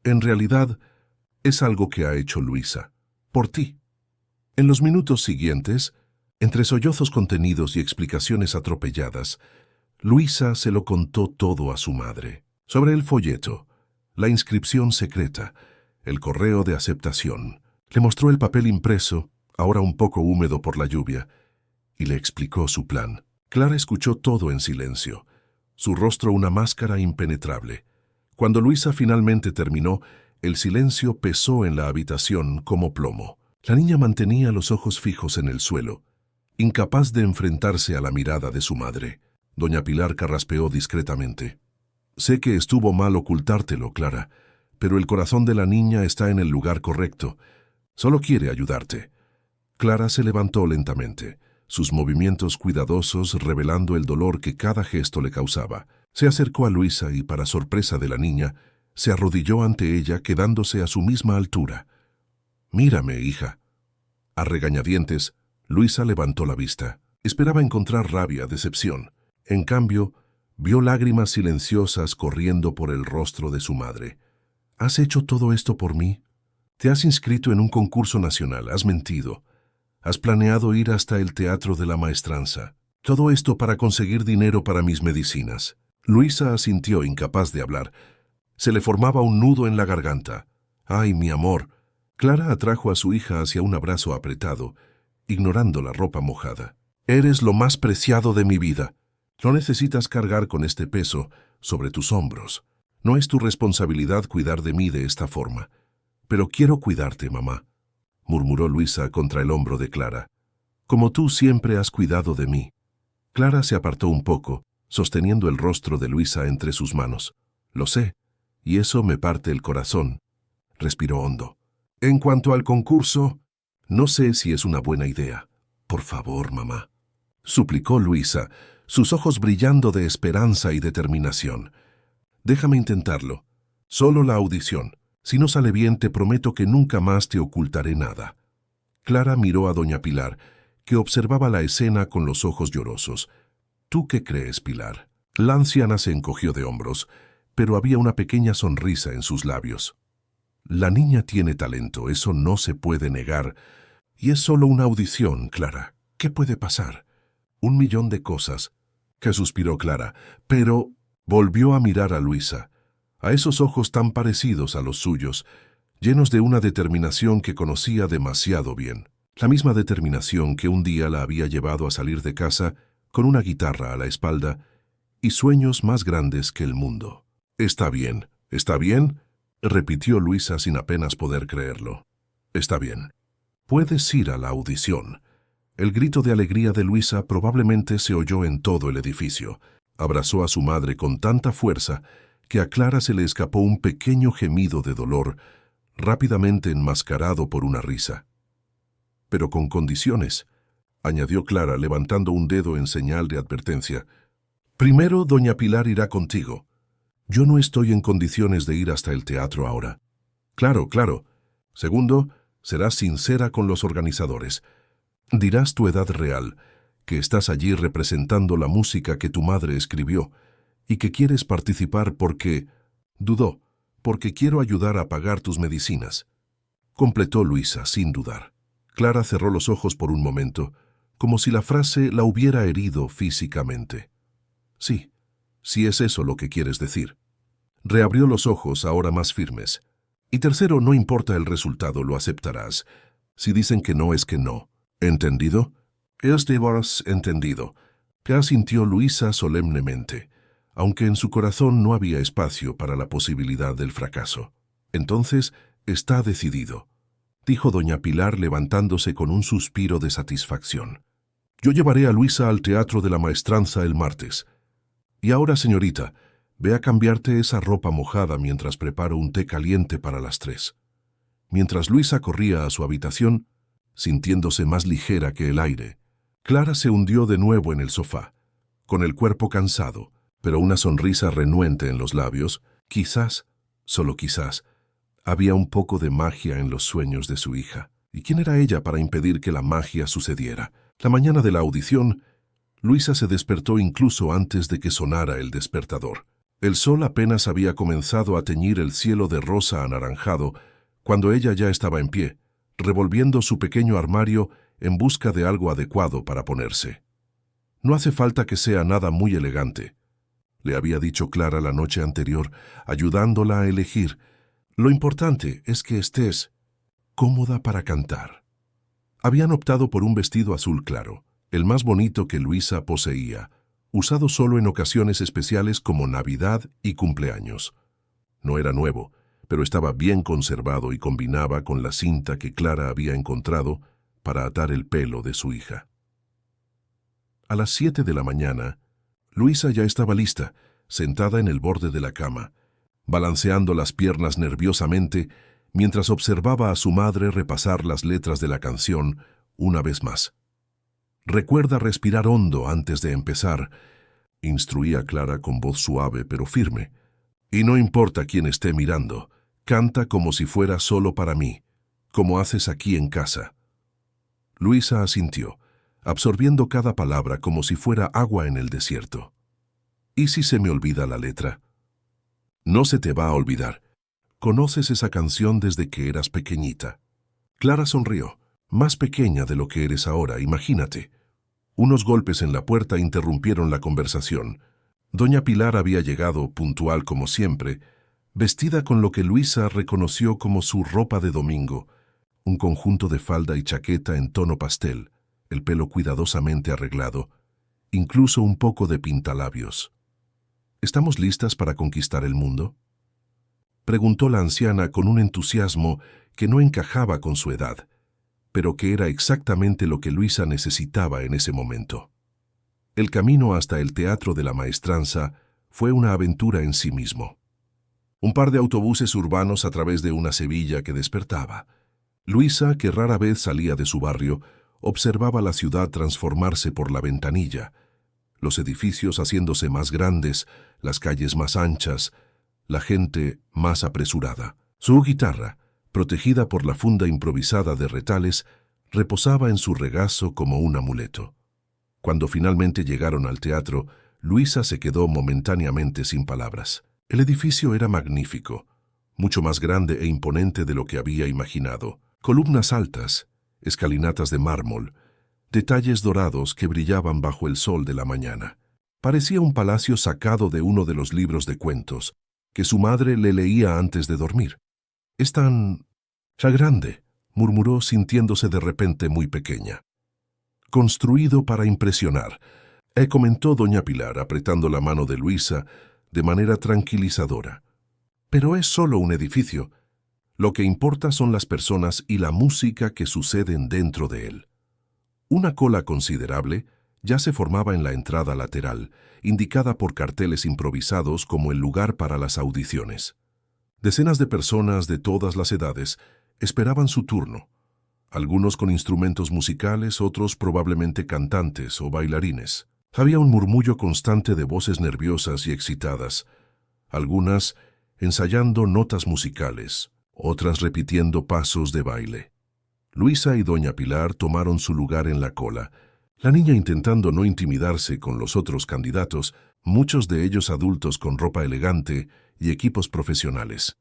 «En realidad, es algo que ha hecho Luisa, por ti». En los minutos siguientes, entre sollozos contenidos y explicaciones atropelladas, Luisa se lo contó todo a su madre. Sobre el folleto, la inscripción secreta, el correo de aceptación. Le mostró el papel impreso, ahora un poco húmedo por la lluvia, y le explicó su plan. Clara escuchó todo en silencio, su rostro una máscara impenetrable. Cuando Luisa finalmente terminó, el silencio pesó en la habitación como plomo. La niña mantenía los ojos fijos en el suelo, incapaz de enfrentarse a la mirada de su madre. Doña Pilar carraspeó discretamente. «Sé que estuvo mal ocultártelo, Clara, pero el corazón de la niña está en el lugar correcto. Solo quiere ayudarte». Clara se levantó lentamente, sus movimientos cuidadosos revelando el dolor que cada gesto le causaba. Se acercó a Luisa y, para sorpresa de la niña, se arrodilló ante ella, quedándose a su misma altura. «Mírame, hija». A regañadientes, Luisa levantó la vista. Esperaba encontrar rabia, decepción. En cambio, vio lágrimas silenciosas corriendo por el rostro de su madre. «¿Has hecho todo esto por mí? Te has inscrito en un concurso nacional, has mentido. Has planeado ir hasta el Teatro de la Maestranza. Todo esto para conseguir dinero para mis medicinas. Luisa asintió, incapaz de hablar. Se le formaba un nudo en la garganta. ¡Ay, mi amor! Clara atrajo a su hija hacia un abrazo apretado, ignorando la ropa mojada. Eres lo más preciado de mi vida. No necesitas cargar con este peso sobre tus hombros. No es tu responsabilidad cuidar de mí de esta forma. Pero quiero cuidarte, mamá, murmuró Luisa contra el hombro de Clara. Como tú siempre has cuidado de mí. Clara se apartó un poco, sosteniendo el rostro de Luisa entre sus manos. Lo sé, y eso me parte el corazón. Respiró hondo. En cuanto al concurso, no sé si es una buena idea. Por favor, mamá, suplicó Luisa, sus ojos brillando de esperanza y determinación. Déjame intentarlo. Solo la audición. Si no sale bien, te prometo que nunca más te ocultaré nada. Clara miró a doña Pilar, que observaba la escena con los ojos llorosos. ¿Tú qué crees, Pilar? La anciana se encogió de hombros, pero había una pequeña sonrisa en sus labios. La niña tiene talento, eso no se puede negar. Y es solo una audición, Clara. ¿Qué puede pasar? 1.000.000 de cosas, que suspiró Clara, pero volvió a mirar a Luisa, a esos ojos tan parecidos a los suyos, llenos de una determinación que conocía demasiado bien. La misma determinación que un día la había llevado a salir de casa con una guitarra a la espalda y sueños más grandes que el mundo. Está bien, repitió Luisa sin apenas poder creerlo. Está bien. Puedes ir a la audición. El grito de alegría de Luisa probablemente se oyó en todo el edificio. Abrazó a su madre con tanta fuerza que a Clara se le escapó un pequeño gemido de dolor, rápidamente enmascarado por una risa. Pero con condiciones, añadió Clara levantando un dedo en señal de advertencia. Primero, doña Pilar irá contigo. Yo no estoy en condiciones de ir hasta el teatro ahora. Claro, claro. Segundo, serás sincera con los organizadores. Dirás tu edad real, que estás allí representando la música que tu madre escribió y que quieres participar porque quiero ayudar a pagar tus medicinas. Completó Luisa sin dudar. Clara cerró los ojos por un momento, como si la frase la hubiera herido físicamente. Sí, si es eso lo que quieres decir. Reabrió los ojos ahora más firmes. Y tercero, no importa el resultado, lo aceptarás. Si dicen que no, es que no. ¿Entendido? Es de veras entendido. Que asintió Luisa solemnemente, aunque en su corazón no había espacio para la posibilidad del fracaso. Entonces, está decidido, dijo doña Pilar levantándose con un suspiro de satisfacción. Yo llevaré a Luisa al Teatro de la Maestranza el martes. Y ahora, señorita, ve a cambiarte esa ropa mojada mientras preparo un té caliente para las 3. Mientras Luisa corría a su habitación, sintiéndose más ligera que el aire, Clara se hundió de nuevo en el sofá, con el cuerpo cansado, pero una sonrisa renuente en los labios. Quizás, solo quizás, había un poco de magia en los sueños de su hija. ¿Y quién era ella para impedir que la magia sucediera? La mañana de la audición, Luisa se despertó incluso antes de que sonara el despertador. El sol apenas había comenzado a teñir el cielo de rosa anaranjado cuando ella ya estaba en pie, revolviendo su pequeño armario en busca de algo adecuado para ponerse. No hace falta que sea nada muy elegante, le había dicho Clara la noche anterior, ayudándola a elegir. Lo importante es que estés cómoda para cantar. Habían optado por un vestido azul claro, el más bonito que Luisa poseía, usado solo en ocasiones especiales como Navidad y cumpleaños. No era nuevo, pero estaba bien conservado y combinaba con la cinta que Clara había encontrado para atar el pelo de su hija. A las 7 de la mañana, Luisa ya estaba lista, sentada en el borde de la cama, balanceando las piernas nerviosamente mientras observaba a su madre repasar las letras de la canción una vez más. Recuerda respirar hondo antes de empezar, instruía Clara con voz suave pero firme. Y no importa quién esté mirando, canta como si fuera solo para mí, como haces aquí en casa. Luisa asintió, absorbiendo cada palabra como si fuera agua en el desierto. ¿Y si se me olvida la letra? No se te va a olvidar. Conoces esa canción desde que eras pequeñita. Clara sonrió, más pequeña de lo que eres ahora, imagínate. Unos golpes en la puerta interrumpieron la conversación. Doña Pilar había llegado, puntual como siempre, vestida con lo que Luisa reconoció como su ropa de domingo, un conjunto de falda y chaqueta en tono pastel, el pelo cuidadosamente arreglado, incluso un poco de pintalabios. ¿Estamos listas para conquistar el mundo?, preguntó la anciana con un entusiasmo que no encajaba con su edad, pero que era exactamente lo que Luisa necesitaba en ese momento. El camino hasta el Teatro de la Maestranza fue una aventura en sí mismo. Un par de autobuses urbanos a través de una Sevilla que despertaba. Luisa, que rara vez salía de su barrio, observaba la ciudad transformarse por la ventanilla, los edificios haciéndose más grandes, las calles más anchas, la gente más apresurada. Su guitarra, protegida por la funda improvisada de retales, reposaba en su regazo como un amuleto. Cuando finalmente llegaron al teatro, Luisa se quedó momentáneamente sin palabras. El edificio era magnífico, mucho más grande e imponente de lo que había imaginado. Columnas altas, escalinatas de mármol, detalles dorados que brillaban bajo el sol de la mañana. Parecía un palacio sacado de uno de los libros de cuentos que su madre le leía antes de dormir. «Es tan grande», murmuró sintiéndose de repente muy pequeña. «Construido para impresionar», comentó doña Pilar apretando la mano de Luisa de manera tranquilizadora. «Pero es solo un edificio. Lo que importa son las personas y la música que suceden dentro de él». Una cola considerable ya se formaba en la entrada lateral, indicada por carteles improvisados como el lugar para las audiciones. Decenas de personas de todas las edades esperaban su turno, algunos con instrumentos musicales, otros probablemente cantantes o bailarines. Había un murmullo constante de voces nerviosas y excitadas, algunas ensayando notas musicales, otras repitiendo pasos de baile. Luisa y doña Pilar tomaron su lugar en la cola, la niña intentando no intimidarse con los otros candidatos, muchos de ellos adultos con ropa elegante y equipos profesionales.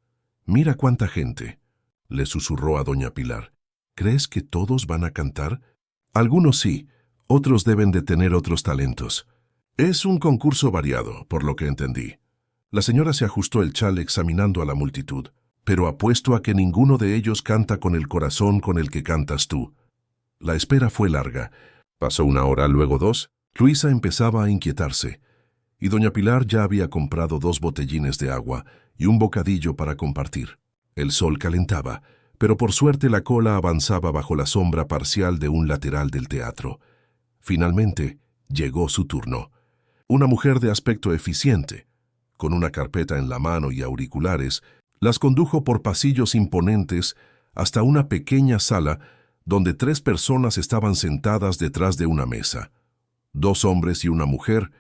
«Mira cuánta gente», le susurró a doña Pilar. «¿Crees que todos van a cantar?» «Algunos sí, otros deben de tener otros talentos. Es un concurso variado, por lo que entendí». La señora se ajustó el chal examinando a la multitud. «Pero apuesto a que ninguno de ellos canta con el corazón con el que cantas tú». La espera fue larga. Pasó una hora, luego dos. Luisa empezaba a inquietarse, y doña Pilar ya había comprado 2 botellines de agua y un bocadillo para compartir. El sol calentaba, pero por suerte la cola avanzaba bajo la sombra parcial de un lateral del teatro. Finalmente, llegó su turno. Una mujer de aspecto eficiente, con una carpeta en la mano y auriculares, las condujo por pasillos imponentes hasta una pequeña sala donde 3 personas estaban sentadas detrás de una mesa. 2 hombres y una mujer,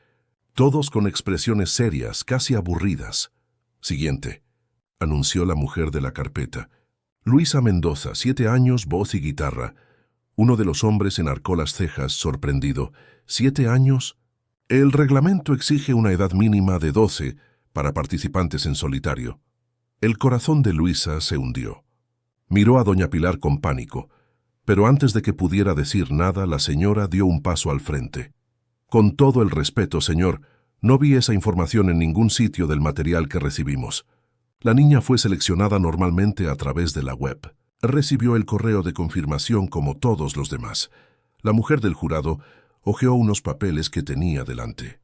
todos con expresiones serias, casi aburridas. «Siguiente», anunció la mujer de la carpeta. «Luisa Mendoza, 7 años, voz y guitarra». Uno de los hombres enarcó las cejas, sorprendido. «¿7 años? El reglamento exige una edad mínima de 12 para participantes en solitario». El corazón de Luisa se hundió. Miró a doña Pilar con pánico, pero antes de que pudiera decir nada, la señora dio un paso al frente. «Con todo el respeto, señor, no vi esa información en ningún sitio del material que recibimos. La niña fue seleccionada normalmente a través de la web. Recibió el correo de confirmación como todos los demás». La mujer del jurado hojeó unos papeles que tenía delante.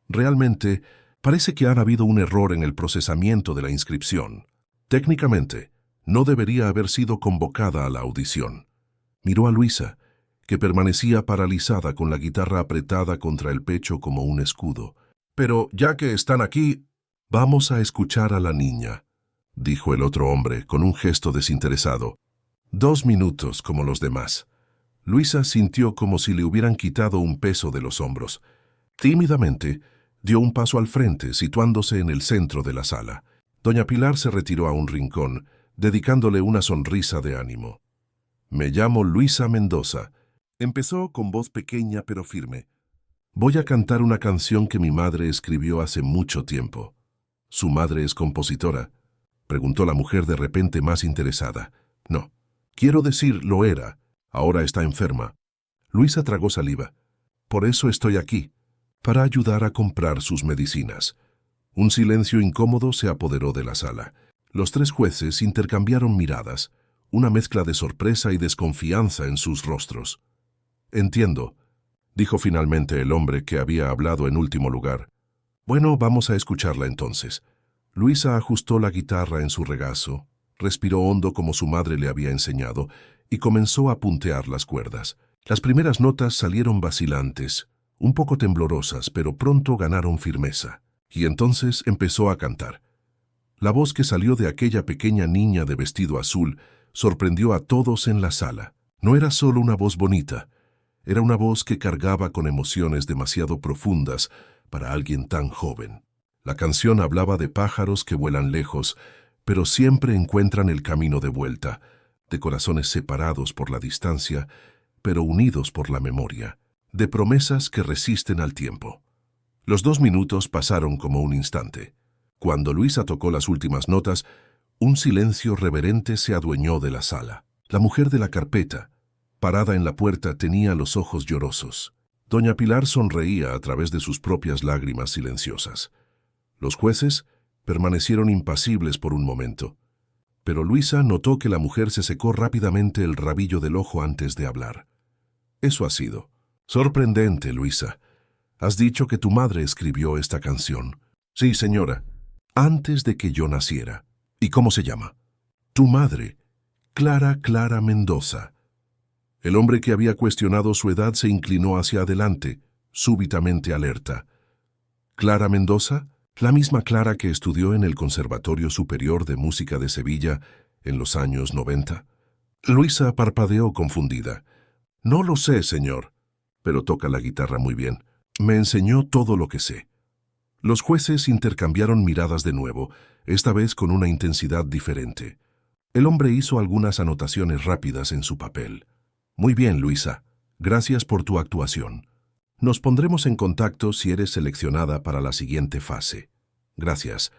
«Realmente, parece que ha habido un error en el procesamiento de la inscripción. Técnicamente, no debería haber sido convocada a la audición». Miró a Luisa, que permanecía paralizada con la guitarra apretada contra el pecho como un escudo. «Pero ya que están aquí, vamos a escuchar a la niña», dijo el otro hombre con un gesto desinteresado. 2 minutos como los demás. Luisa sintió como si le hubieran quitado un peso de los hombros. Tímidamente, dio un paso al frente, situándose en el centro de la sala. Doña Pilar se retiró a un rincón, dedicándole una sonrisa de ánimo. «Me llamo Luisa Mendoza», empezó con voz pequeña pero firme. «Voy a cantar una canción que mi madre escribió hace mucho tiempo». «¿Su madre es compositora?», preguntó la mujer de repente más interesada. «No. Quiero decir, lo era. Ahora está enferma». Luisa tragó saliva. «Por eso estoy aquí. para ayudar a comprar sus medicinas. Un silencio incómodo se apoderó de la sala. Los tres jueces intercambiaron miradas, una mezcla de sorpresa y desconfianza en sus rostros. «Entiendo», dijo finalmente el hombre que había hablado en último lugar. «Bueno, vamos a escucharla entonces». Luisa ajustó la guitarra en su regazo, respiró hondo como su madre le había enseñado y comenzó a puntear las cuerdas. Las primeras notas salieron vacilantes, un poco temblorosas, pero pronto ganaron firmeza. Y entonces empezó a cantar. La voz que salió de aquella pequeña niña de vestido azul sorprendió a todos en la sala. No era solo una voz bonita, era una voz que cargaba con emociones demasiado profundas para alguien tan joven. La canción hablaba de pájaros que vuelan lejos, pero siempre encuentran el camino de vuelta, de corazones separados por la distancia, pero unidos por la memoria, de promesas que resisten al tiempo. Los 2 minutos pasaron como un instante. Cuando Luisa tocó las últimas notas, un silencio reverente se adueñó de la sala. La mujer de la carpeta, parada en la puerta, tenía los ojos llorosos. Doña Pilar sonreía a través de sus propias lágrimas silenciosas. Los jueces permanecieron impasibles por un momento, pero Luisa notó que la mujer se secó rápidamente el rabillo del ojo antes de hablar. «Eso ha sido sorprendente, Luisa. Has dicho que tu madre escribió esta canción». «Sí, señora, antes de que yo naciera». «¿Y cómo se llama?» «Tu madre, Clara Mendoza». El hombre que había cuestionado su edad se inclinó hacia adelante, súbitamente alerta. «¿Clara Mendoza? La misma Clara que estudió en el Conservatorio Superior de Música de Sevilla en los años 90. Luisa parpadeó confundida. «No lo sé, señor, pero toca la guitarra muy bien. Me enseñó todo lo que sé». Los jueces intercambiaron miradas de nuevo, esta vez con una intensidad diferente. El hombre hizo algunas anotaciones rápidas en su papel. «Muy bien, Luisa. Gracias por tu actuación. Nos pondremos en contacto si eres seleccionada para la siguiente fase». «Gracias»,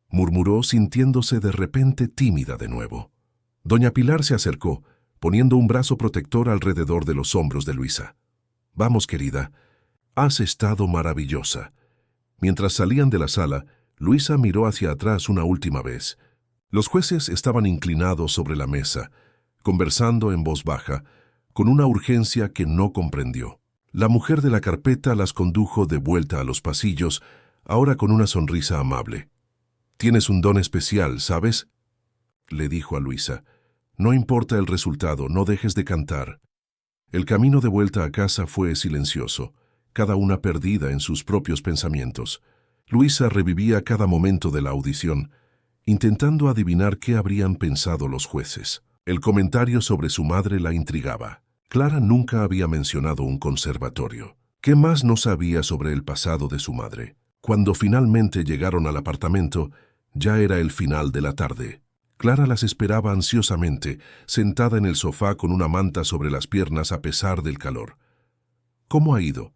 murmuró sintiéndose de repente tímida de nuevo. Doña Pilar se acercó, poniendo un brazo protector alrededor de los hombros de Luisa. «Vamos, querida. Has estado maravillosa». Mientras salían de la sala, Luisa miró hacia atrás una última vez. Los jueces estaban inclinados sobre la mesa, conversando en voz baja, con una urgencia que no comprendió. La mujer de la carpeta las condujo de vuelta a los pasillos, ahora con una sonrisa amable. «Tienes un don especial, ¿sabes?», le dijo a Luisa. «No importa el resultado, no dejes de cantar». El camino de vuelta a casa fue silencioso, cada una perdida en sus propios pensamientos. Luisa revivía cada momento de la audición, intentando adivinar qué habrían pensado los jueces. El comentario sobre su madre la intrigaba. Clara nunca había mencionado un conservatorio. ¿Qué más no sabía sobre el pasado de su madre? Cuando finalmente llegaron al apartamento, ya era el final de la tarde. Clara las esperaba ansiosamente, sentada en el sofá con una manta sobre las piernas a pesar del calor. «¿Cómo ha ido?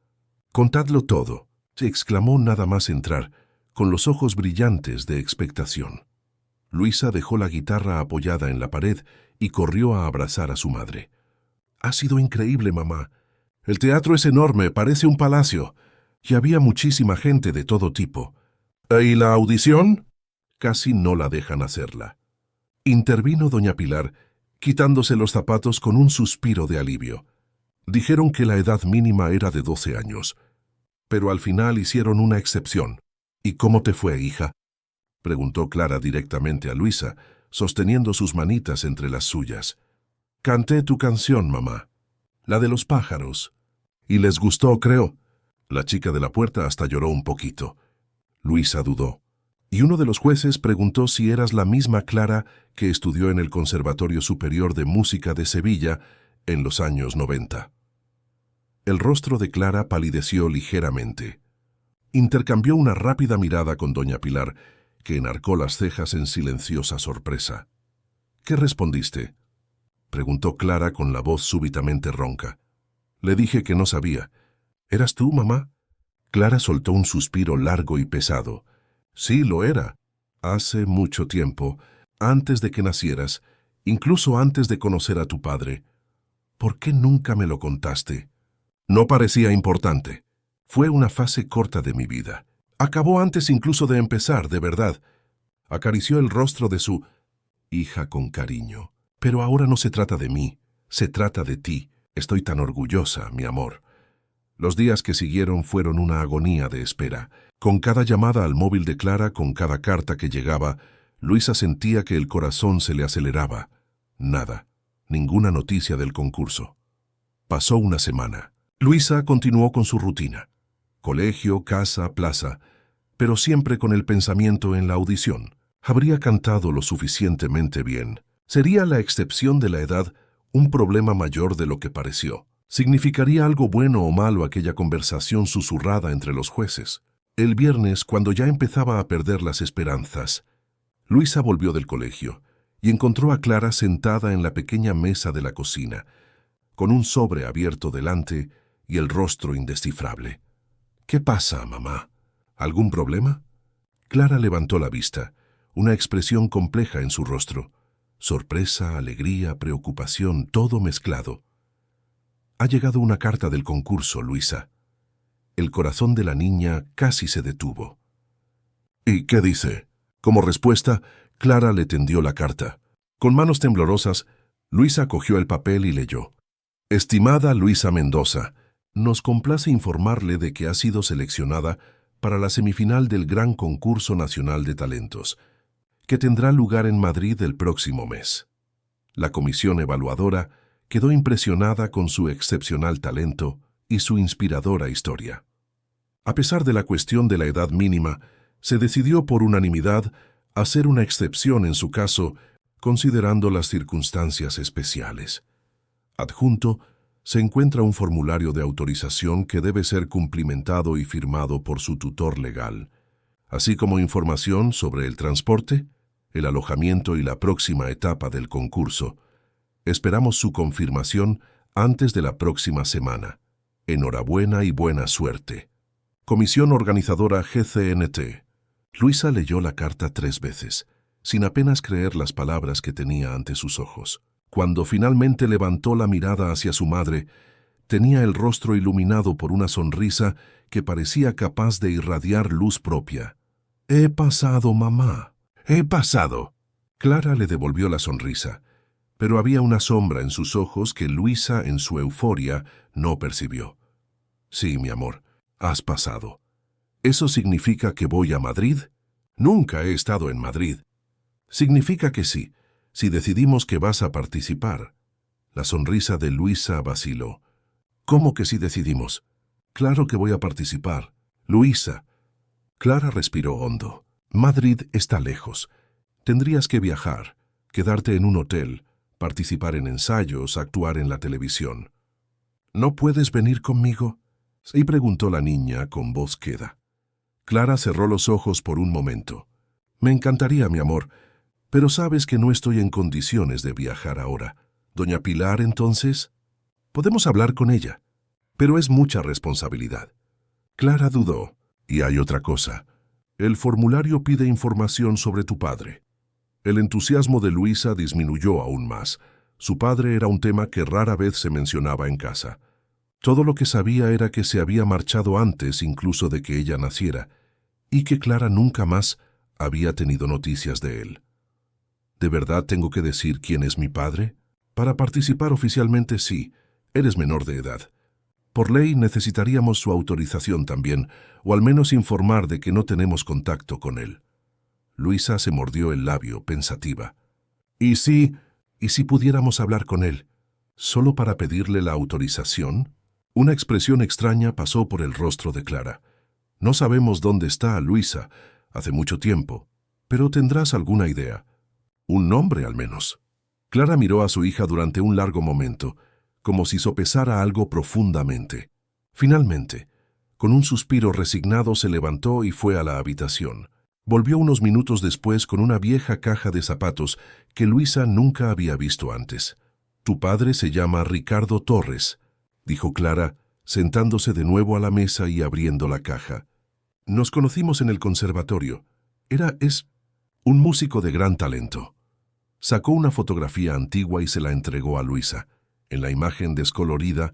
Contadlo todo», se exclamó nada más entrar, con los ojos brillantes de expectación. Luisa dejó la guitarra apoyada en la pared y corrió a abrazar a su madre. «Ha sido increíble, mamá. El teatro es enorme, parece un palacio, y había muchísima gente de todo tipo». «¿Y la audición?» «Casi no la dejan hacerla». Intervino doña Pilar, quitándose los zapatos con un suspiro de alivio. «Dijeron que la edad mínima era de 12 años, pero al final hicieron una excepción». «¿Y cómo te fue, hija?», preguntó Clara directamente a Luisa, sosteniendo sus manitas entre las suyas. «Canté tu canción, mamá, la de los pájaros. Y les gustó, creo». La chica de la puerta hasta lloró un poquito. Luisa dudó. Y uno de los jueces preguntó si eras la misma Clara que estudió en el Conservatorio Superior de Música de Sevilla en los años 90. El rostro de Clara palideció ligeramente. Intercambió una rápida mirada con doña Pilar, que enarcó las cejas en silenciosa sorpresa. «¿Qué respondiste?», preguntó Clara con la voz súbitamente ronca. «Le dije que no sabía». «¿Eras tú, mamá?». Clara soltó un suspiro largo y pesado. «Sí, lo era. Hace mucho tiempo, antes de que nacieras, incluso antes de conocer a tu padre. ¿Por qué nunca me lo contaste?». «No parecía importante». Fue una fase corta de mi vida. Acabó antes incluso de empezar, de verdad. Acarició el rostro de su hija con cariño. Pero ahora no se trata de mí, se trata de ti. Estoy tan orgullosa, mi amor. Los días que siguieron fueron una agonía de espera. Con cada llamada al móvil de Clara, con cada carta que llegaba, Luisa sentía que el corazón se le aceleraba. Nada, ninguna noticia del concurso. Pasó una semana. Luisa continuó con su rutina. Colegio, casa, plaza, pero siempre con el pensamiento en la audición. Habría cantado lo suficientemente bien. ¿Sería la excepción de la edad un problema mayor de lo que pareció? ¿Significaría algo bueno o malo aquella conversación susurrada entre los jueces? El viernes, cuando ya empezaba a perder las esperanzas, Luisa volvió del colegio y encontró a Clara sentada en la pequeña mesa de la cocina, con un sobre abierto delante y el rostro indescifrable. «¿Qué pasa, mamá? ¿Algún problema?» Clara levantó la vista, una expresión compleja en su rostro. Sorpresa, alegría, preocupación, todo mezclado. «Ha llegado una carta del concurso, Luisa». El corazón de la niña casi se detuvo. «¿Y qué dice?» Como respuesta, Clara le tendió la carta. Con manos temblorosas, Luisa cogió el papel y leyó. «Estimada Luisa Mendoza, nos complace informarle de que ha sido seleccionada para la semifinal del Gran Concurso Nacional de Talentos, que tendrá lugar en Madrid el próximo mes. La comisión evaluadora quedó impresionada con su excepcional talento y su inspiradora historia. A pesar de la cuestión de la edad mínima, se decidió por unanimidad hacer una excepción en su caso, considerando las circunstancias especiales. Adjunto se encuentra un formulario de autorización que debe ser cumplimentado y firmado por su tutor legal, así como información sobre el transporte, el alojamiento y la próxima etapa del concurso. Esperamos su confirmación antes de la próxima semana. Enhorabuena y buena suerte. Comisión Organizadora GCNT. Luisa leyó la carta 3 veces, sin apenas creer las palabras que tenía ante sus ojos. Cuando finalmente levantó la mirada hacia su madre, tenía el rostro iluminado por una sonrisa que parecía capaz de irradiar luz propia. «He pasado, mamá. He pasado». Clara le devolvió la sonrisa, pero había una sombra en sus ojos que Luisa, en su euforia, no percibió. «Sí, mi amor, has pasado. ¿Eso significa que voy a Madrid?» «Nunca he estado en Madrid». «Significa que sí, si decidimos que vas a participar». La sonrisa de Luisa vaciló. «¿Cómo que sí decidimos?» «Claro que voy a participar. Luisa». Clara respiró hondo. «Madrid está lejos. Tendrías que viajar, quedarte en un hotel, participar en ensayos, actuar en la televisión». «¿No puedes venir conmigo?» y preguntó la niña con voz queda. Clara cerró los ojos por un momento. «Me encantaría, mi amor, pero sabes que no estoy en condiciones de viajar ahora. ¿Doña Pilar, entonces?» «Podemos hablar con ella, pero es mucha responsabilidad». Clara dudó. «Y hay otra cosa. El formulario pide información sobre tu padre». El entusiasmo de Luisa disminuyó aún más. Su padre era un tema que rara vez se mencionaba en casa. Todo lo que sabía era que se había marchado antes incluso de que ella naciera, y que Clara nunca más había tenido noticias de él. ¿De verdad tengo que decir quién es mi padre? Para participar oficialmente sí, eres menor de edad. Por ley necesitaríamos su autorización también, o al menos informar de que no tenemos contacto con él. Luisa se mordió el labio, pensativa. ¿Y si pudiéramos hablar con él? ¿Solo para pedirle la autorización? Una expresión extraña pasó por el rostro de Clara. «No sabemos dónde está Luisa, hace mucho tiempo, pero tendrás alguna idea. Un nombre, al menos». Clara miró a su hija durante un largo momento, como si sopesara algo profundamente. Finalmente, con un suspiro resignado se levantó y fue a la habitación. Volvió unos minutos después con una vieja caja de zapatos que Luisa nunca había visto antes. «Tu padre se llama Ricardo Torres», dijo Clara, sentándose de nuevo a la mesa y abriendo la caja. «Nos conocimos en el conservatorio. Es un músico de gran talento». Sacó una fotografía antigua y se la entregó a Luisa. En la imagen descolorida,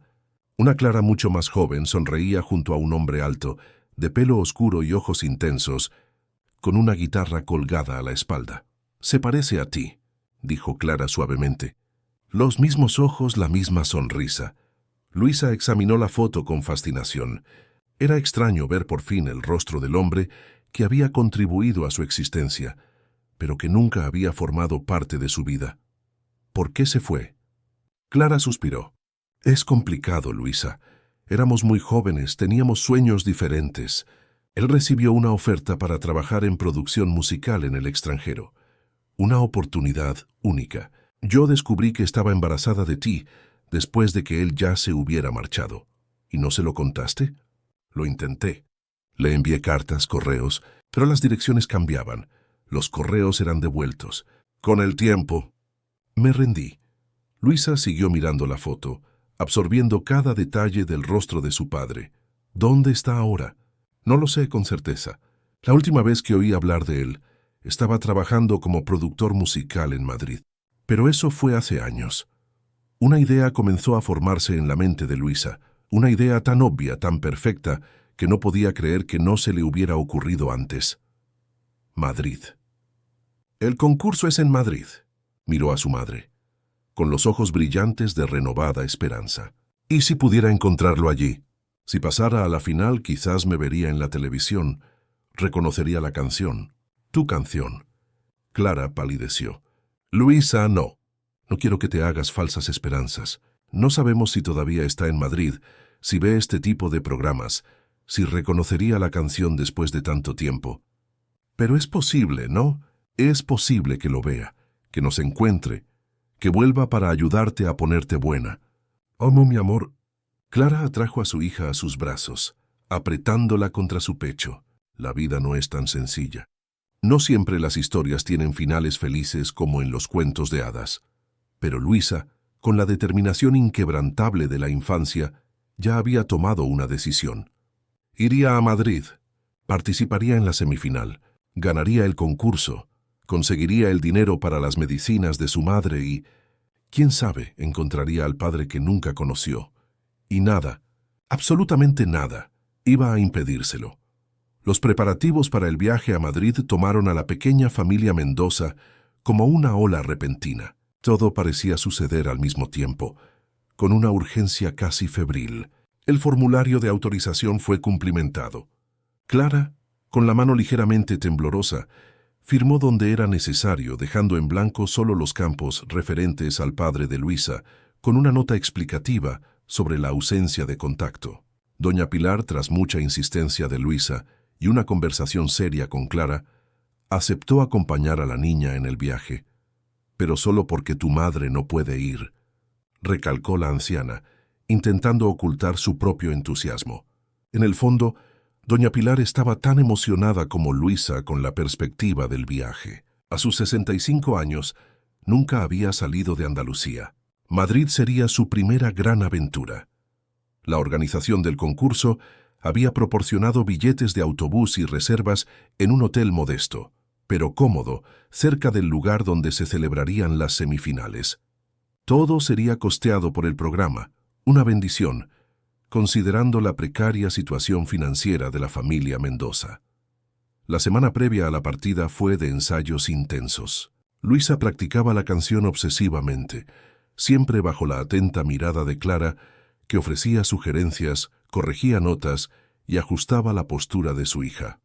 Una Clara mucho más joven sonreía junto a un hombre alto, de pelo oscuro y ojos intensos, con una guitarra colgada a la espalda. «Se parece a ti», dijo Clara suavemente. Los mismos ojos, la misma sonrisa. Luisa examinó la foto con fascinación. Era extraño ver por fin el rostro del hombre que había contribuido a su existencia, pero que nunca había formado parte de su vida. ¿Por qué se fue? Clara suspiró. «Es complicado, Luisa. Éramos muy jóvenes, teníamos sueños diferentes. Él recibió una oferta para trabajar en producción musical en el extranjero. Una oportunidad única. Yo descubrí que estaba embarazada de ti después de que él ya se hubiera marchado. ¿Y no se lo contaste?» «Lo intenté. Le envié cartas, correos, pero las direcciones cambiaban. Los correos eran devueltos. Con el tiempo, me rendí». Luisa siguió mirando la foto, absorbiendo cada detalle del rostro de su padre. «¿Dónde está ahora?» «No lo sé con certeza. La última vez que oí hablar de él, estaba trabajando como productor musical en Madrid. Pero eso fue hace años». Una idea comenzó a formarse en la mente de Luisa, una idea tan obvia, tan perfecta, que no podía creer que no se le hubiera ocurrido antes. Madrid. «El concurso es en Madrid», miró a su madre, con los ojos brillantes de renovada esperanza. «¿Y si pudiera encontrarlo allí? Si pasara a la final, quizás me vería en la televisión. Reconocería la canción. Tu canción». Clara palideció. «Luisa, no. No quiero que te hagas falsas esperanzas. No sabemos si todavía está en Madrid, si ve este tipo de programas, si reconocería la canción después de tanto tiempo. Pero es posible, ¿no? Es posible que lo vea, que nos encuentre, que vuelva para ayudarte a ponerte buena». «Oh, mi amor». Clara atrajo a su hija a sus brazos, apretándola contra su pecho. La vida no es tan sencilla. No siempre las historias tienen finales felices como en los cuentos de hadas. Pero Luisa, con la determinación inquebrantable de la infancia, ya había tomado una decisión. Iría a Madrid, participaría en la semifinal, ganaría el concurso, conseguiría el dinero para las medicinas de su madre y, quién sabe, encontraría al padre que nunca conoció. Y nada, absolutamente nada, iba a impedírselo. Los preparativos para el viaje a Madrid tomaron a la pequeña familia Mendoza como una ola repentina. Todo parecía suceder al mismo tiempo, con una urgencia casi febril. El formulario de autorización fue cumplimentado. Clara, con la mano ligeramente temblorosa, firmó donde era necesario, dejando en blanco solo los campos referentes al padre de Luisa, con una nota explicativa sobre la ausencia de contacto. Doña Pilar, tras mucha insistencia de Luisa y una conversación seria con Clara, aceptó acompañar a la niña en el viaje. «Pero solo porque tu madre no puede ir», recalcó la anciana, intentando ocultar su propio entusiasmo. En el fondo, doña Pilar estaba tan emocionada como Luisa con la perspectiva del viaje. A sus 65 años, nunca había salido de Andalucía. Madrid sería su primera gran aventura. La organización del concurso había proporcionado billetes de autobús y reservas en un hotel modesto, pero cómodo, cerca del lugar donde se celebrarían las semifinales. Todo sería costeado por el programa, una bendición, considerando la precaria situación financiera de la familia Mendoza. La semana previa a la partida fue de ensayos intensos. Luisa practicaba la canción obsesivamente, siempre bajo la atenta mirada de Clara, que ofrecía sugerencias, corregía notas y ajustaba la postura de su hija.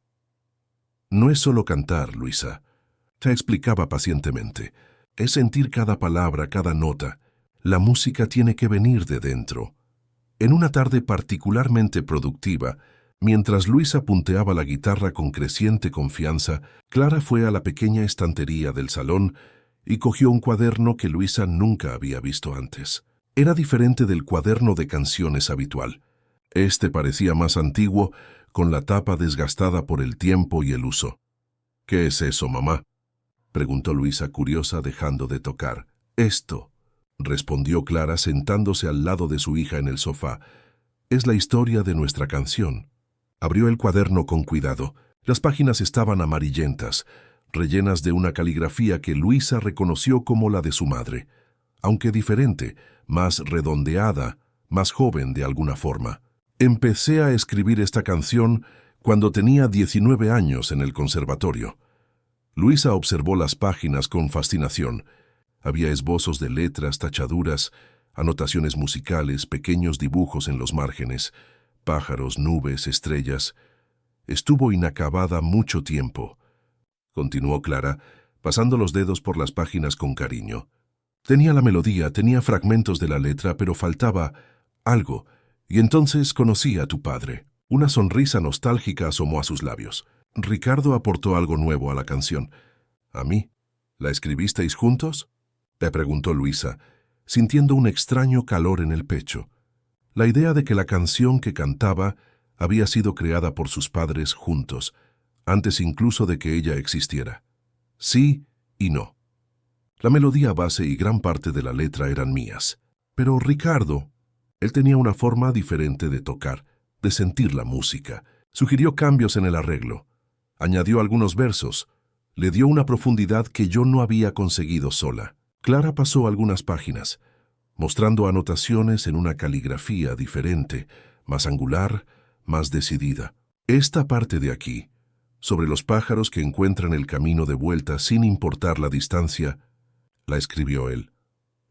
«No es solo cantar, Luisa», te explicaba pacientemente. «Es sentir cada palabra, cada nota. La música tiene que venir de dentro». En una tarde particularmente productiva, mientras Luisa punteaba la guitarra con creciente confianza, Clara fue a la pequeña estantería del salón y cogió un cuaderno que Luisa nunca había visto antes. Era diferente del cuaderno de canciones habitual. Este parecía más antiguo, con la tapa desgastada por el tiempo y el uso. «¿Qué es eso, mamá?», preguntó Luisa curiosa, dejando de tocar. «Esto», respondió Clara sentándose al lado de su hija en el sofá, «es la historia de nuestra canción». Abrió el cuaderno con cuidado. Las páginas estaban amarillentas, rellenas de una caligrafía que Luisa reconoció como la de su madre, aunque diferente, más redondeada, más joven de alguna forma. Empecé a escribir esta canción cuando tenía 19 años en el conservatorio. Luisa observó las páginas con fascinación. Había esbozos de letras, tachaduras, anotaciones musicales, pequeños dibujos en los márgenes, pájaros, nubes, estrellas. Estuvo inacabada mucho tiempo, continuó Clara, pasando los dedos por las páginas con cariño. Tenía la melodía, tenía fragmentos de la letra, pero faltaba algo, y entonces conocí a tu padre. Una sonrisa nostálgica asomó a sus labios. Ricardo aportó algo nuevo a la canción. ¿A mí? ¿La escribisteis juntos?, le preguntó Luisa, sintiendo un extraño calor en el pecho. La idea de que la canción que cantaba había sido creada por sus padres juntos, antes incluso de que ella existiera. Sí y no. La melodía base y gran parte de la letra eran mías. Pero Ricardo, él tenía una forma diferente de tocar, de sentir la música. Sugirió cambios en el arreglo. Añadió algunos versos. Le dio una profundidad que yo no había conseguido sola. Clara pasó algunas páginas, mostrando anotaciones en una caligrafía diferente, más angular, más decidida. Esta parte de aquí, sobre los pájaros que encuentran el camino de vuelta sin importar la distancia, la escribió él.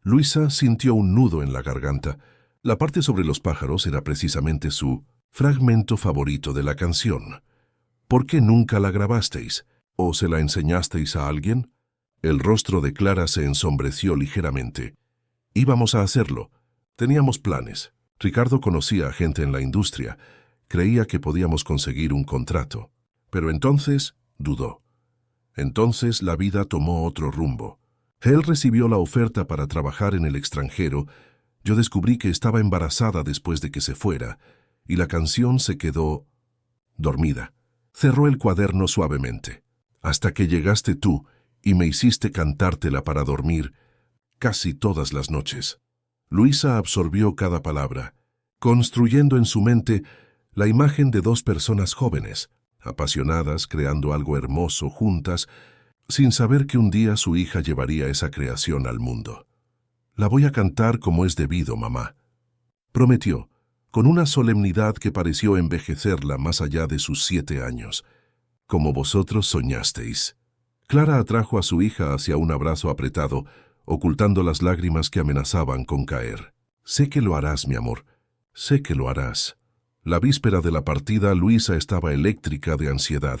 Luisa sintió un nudo en la garganta. La parte sobre los pájaros era precisamente su fragmento favorito de la canción. ¿Por qué nunca la grabasteis? ¿O se la enseñasteis a alguien? El rostro de Clara se ensombreció ligeramente. Íbamos a hacerlo. Teníamos planes. Ricardo conocía a gente en la industria. Creía que podíamos conseguir un contrato. Pero entonces dudó. Entonces la vida tomó otro rumbo. Él recibió la oferta para trabajar en el extranjero. Yo descubrí que estaba embarazada después de que se fuera, y la canción se quedó dormida. Cerró el cuaderno suavemente. Hasta que llegaste tú y me hiciste cantártela para dormir casi todas las noches. Luisa absorbió cada palabra, construyendo en su mente la imagen de dos personas jóvenes, apasionadas, creando algo hermoso juntas, sin saber que un día su hija llevaría esa creación al mundo. La voy a cantar como es debido, mamá, prometió, con una solemnidad que pareció envejecerla más allá de sus 7 años, como vosotros soñasteis. Clara atrajo a su hija hacia un abrazo apretado, ocultando las lágrimas que amenazaban con caer. Sé que lo harás, mi amor, sé que lo harás. La víspera de la partida, Luisa estaba eléctrica de ansiedad.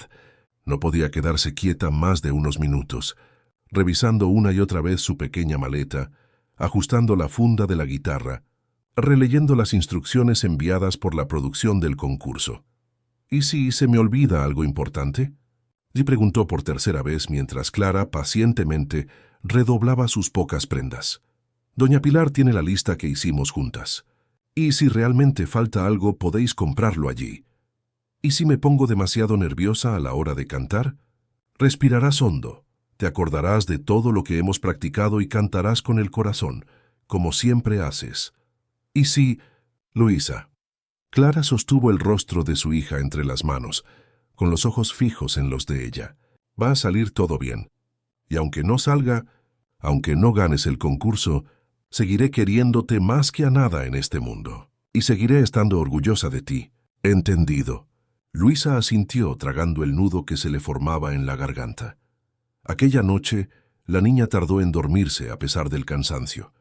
No podía quedarse quieta más de unos minutos, revisando una y otra vez su pequeña maleta, ajustando la funda de la guitarra, releyendo las instrucciones enviadas por la producción del concurso. ¿Y si se me olvida algo importante?, le preguntó por tercera vez mientras Clara pacientemente redoblaba sus pocas prendas. Doña Pilar tiene la lista que hicimos juntas. Y si realmente falta algo, podéis comprarlo allí. ¿Y si me pongo demasiado nerviosa a la hora de cantar? Respirarás hondo, te acordarás de todo lo que hemos practicado y cantarás con el corazón, como siempre haces. ¿Y si, Luisa? Clara sostuvo el rostro de su hija entre las manos, con los ojos fijos en los de ella. Va a salir todo bien. Y aunque no salga, aunque no ganes el concurso, seguiré queriéndote más que a nada en este mundo. Y seguiré estando orgullosa de ti. Entendido. Luisa asintió, tragando el nudo que se le formaba en la garganta. Aquella noche, la niña tardó en dormirse a pesar del cansancio.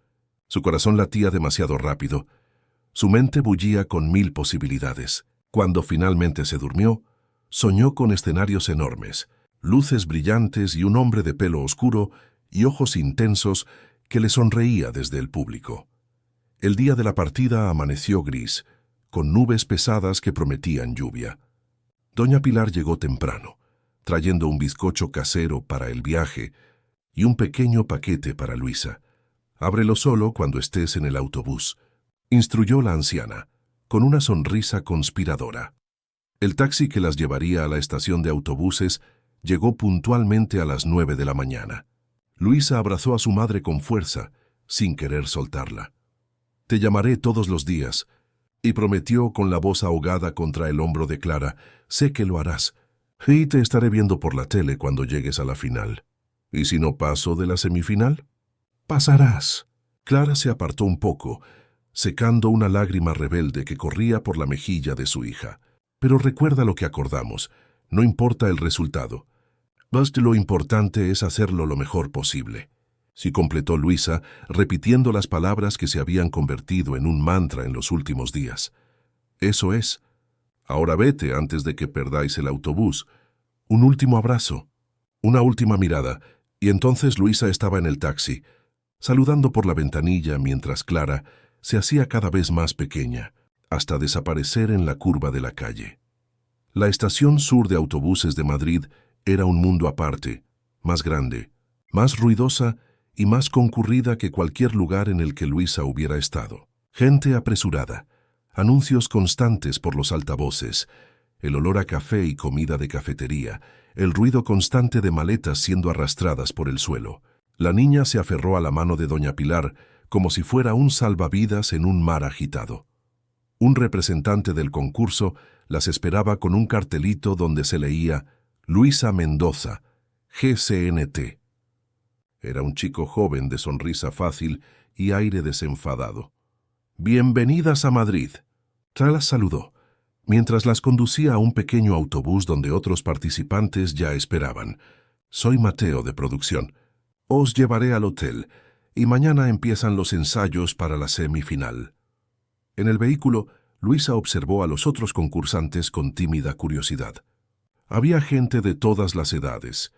Su corazón latía demasiado rápido. Su mente bullía con 1000 posibilidades. Cuando finalmente se durmió, soñó con escenarios enormes, luces brillantes y un hombre de pelo oscuro y ojos intensos que le sonreía desde el público. El día de la partida amaneció gris, con nubes pesadas que prometían lluvia. Doña Pilar llegó temprano, trayendo un bizcocho casero para el viaje y un pequeño paquete para Luisa. Ábrelo solo cuando estés en el autobús, instruyó la anciana, con una sonrisa conspiradora. El taxi que las llevaría a la estación de autobuses llegó puntualmente a las 9 de la mañana. Luisa abrazó a su madre con fuerza, sin querer soltarla. Te llamaré todos los días, y prometió con la voz ahogada contra el hombro de Clara, sé que lo harás, y te estaré viendo por la tele cuando llegues a la final. ¿Y si no paso de la semifinal? Pasarás. Clara se apartó un poco, secando una lágrima rebelde que corría por la mejilla de su hija. Pero recuerda lo que acordamos, no importa el resultado. Lo importante es hacerlo lo mejor posible. Sí, completó Luisa, repitiendo las palabras que se habían convertido en un mantra en los últimos días. Eso es. Ahora vete antes de que perdáis el autobús. Un último abrazo, una última mirada, y entonces Luisa estaba en el taxi, saludando por la ventanilla mientras Clara se hacía cada vez más pequeña, hasta desaparecer en la curva de la calle. La estación sur de autobuses de Madrid era un mundo aparte, más grande, más ruidosa y más concurrida que cualquier lugar en el que Luisa hubiera estado. Gente apresurada, anuncios constantes por los altavoces, el olor a café y comida de cafetería, el ruido constante de maletas siendo arrastradas por el suelo. La niña se aferró a la mano de doña Pilar como si fuera un salvavidas en un mar agitado. Un representante del concurso las esperaba con un cartelito donde se leía Luisa Mendoza, GCNT. Era un chico joven de sonrisa fácil y aire desenfadado. «Bienvenidas a Madrid», las saludó, mientras las conducía a un pequeño autobús donde otros participantes ya esperaban. «Soy Mateo de producción. Os llevaré al hotel, y mañana empiezan los ensayos para la semifinal». En el vehículo, Luisa observó a los otros concursantes con tímida curiosidad. Había gente de todas las edades,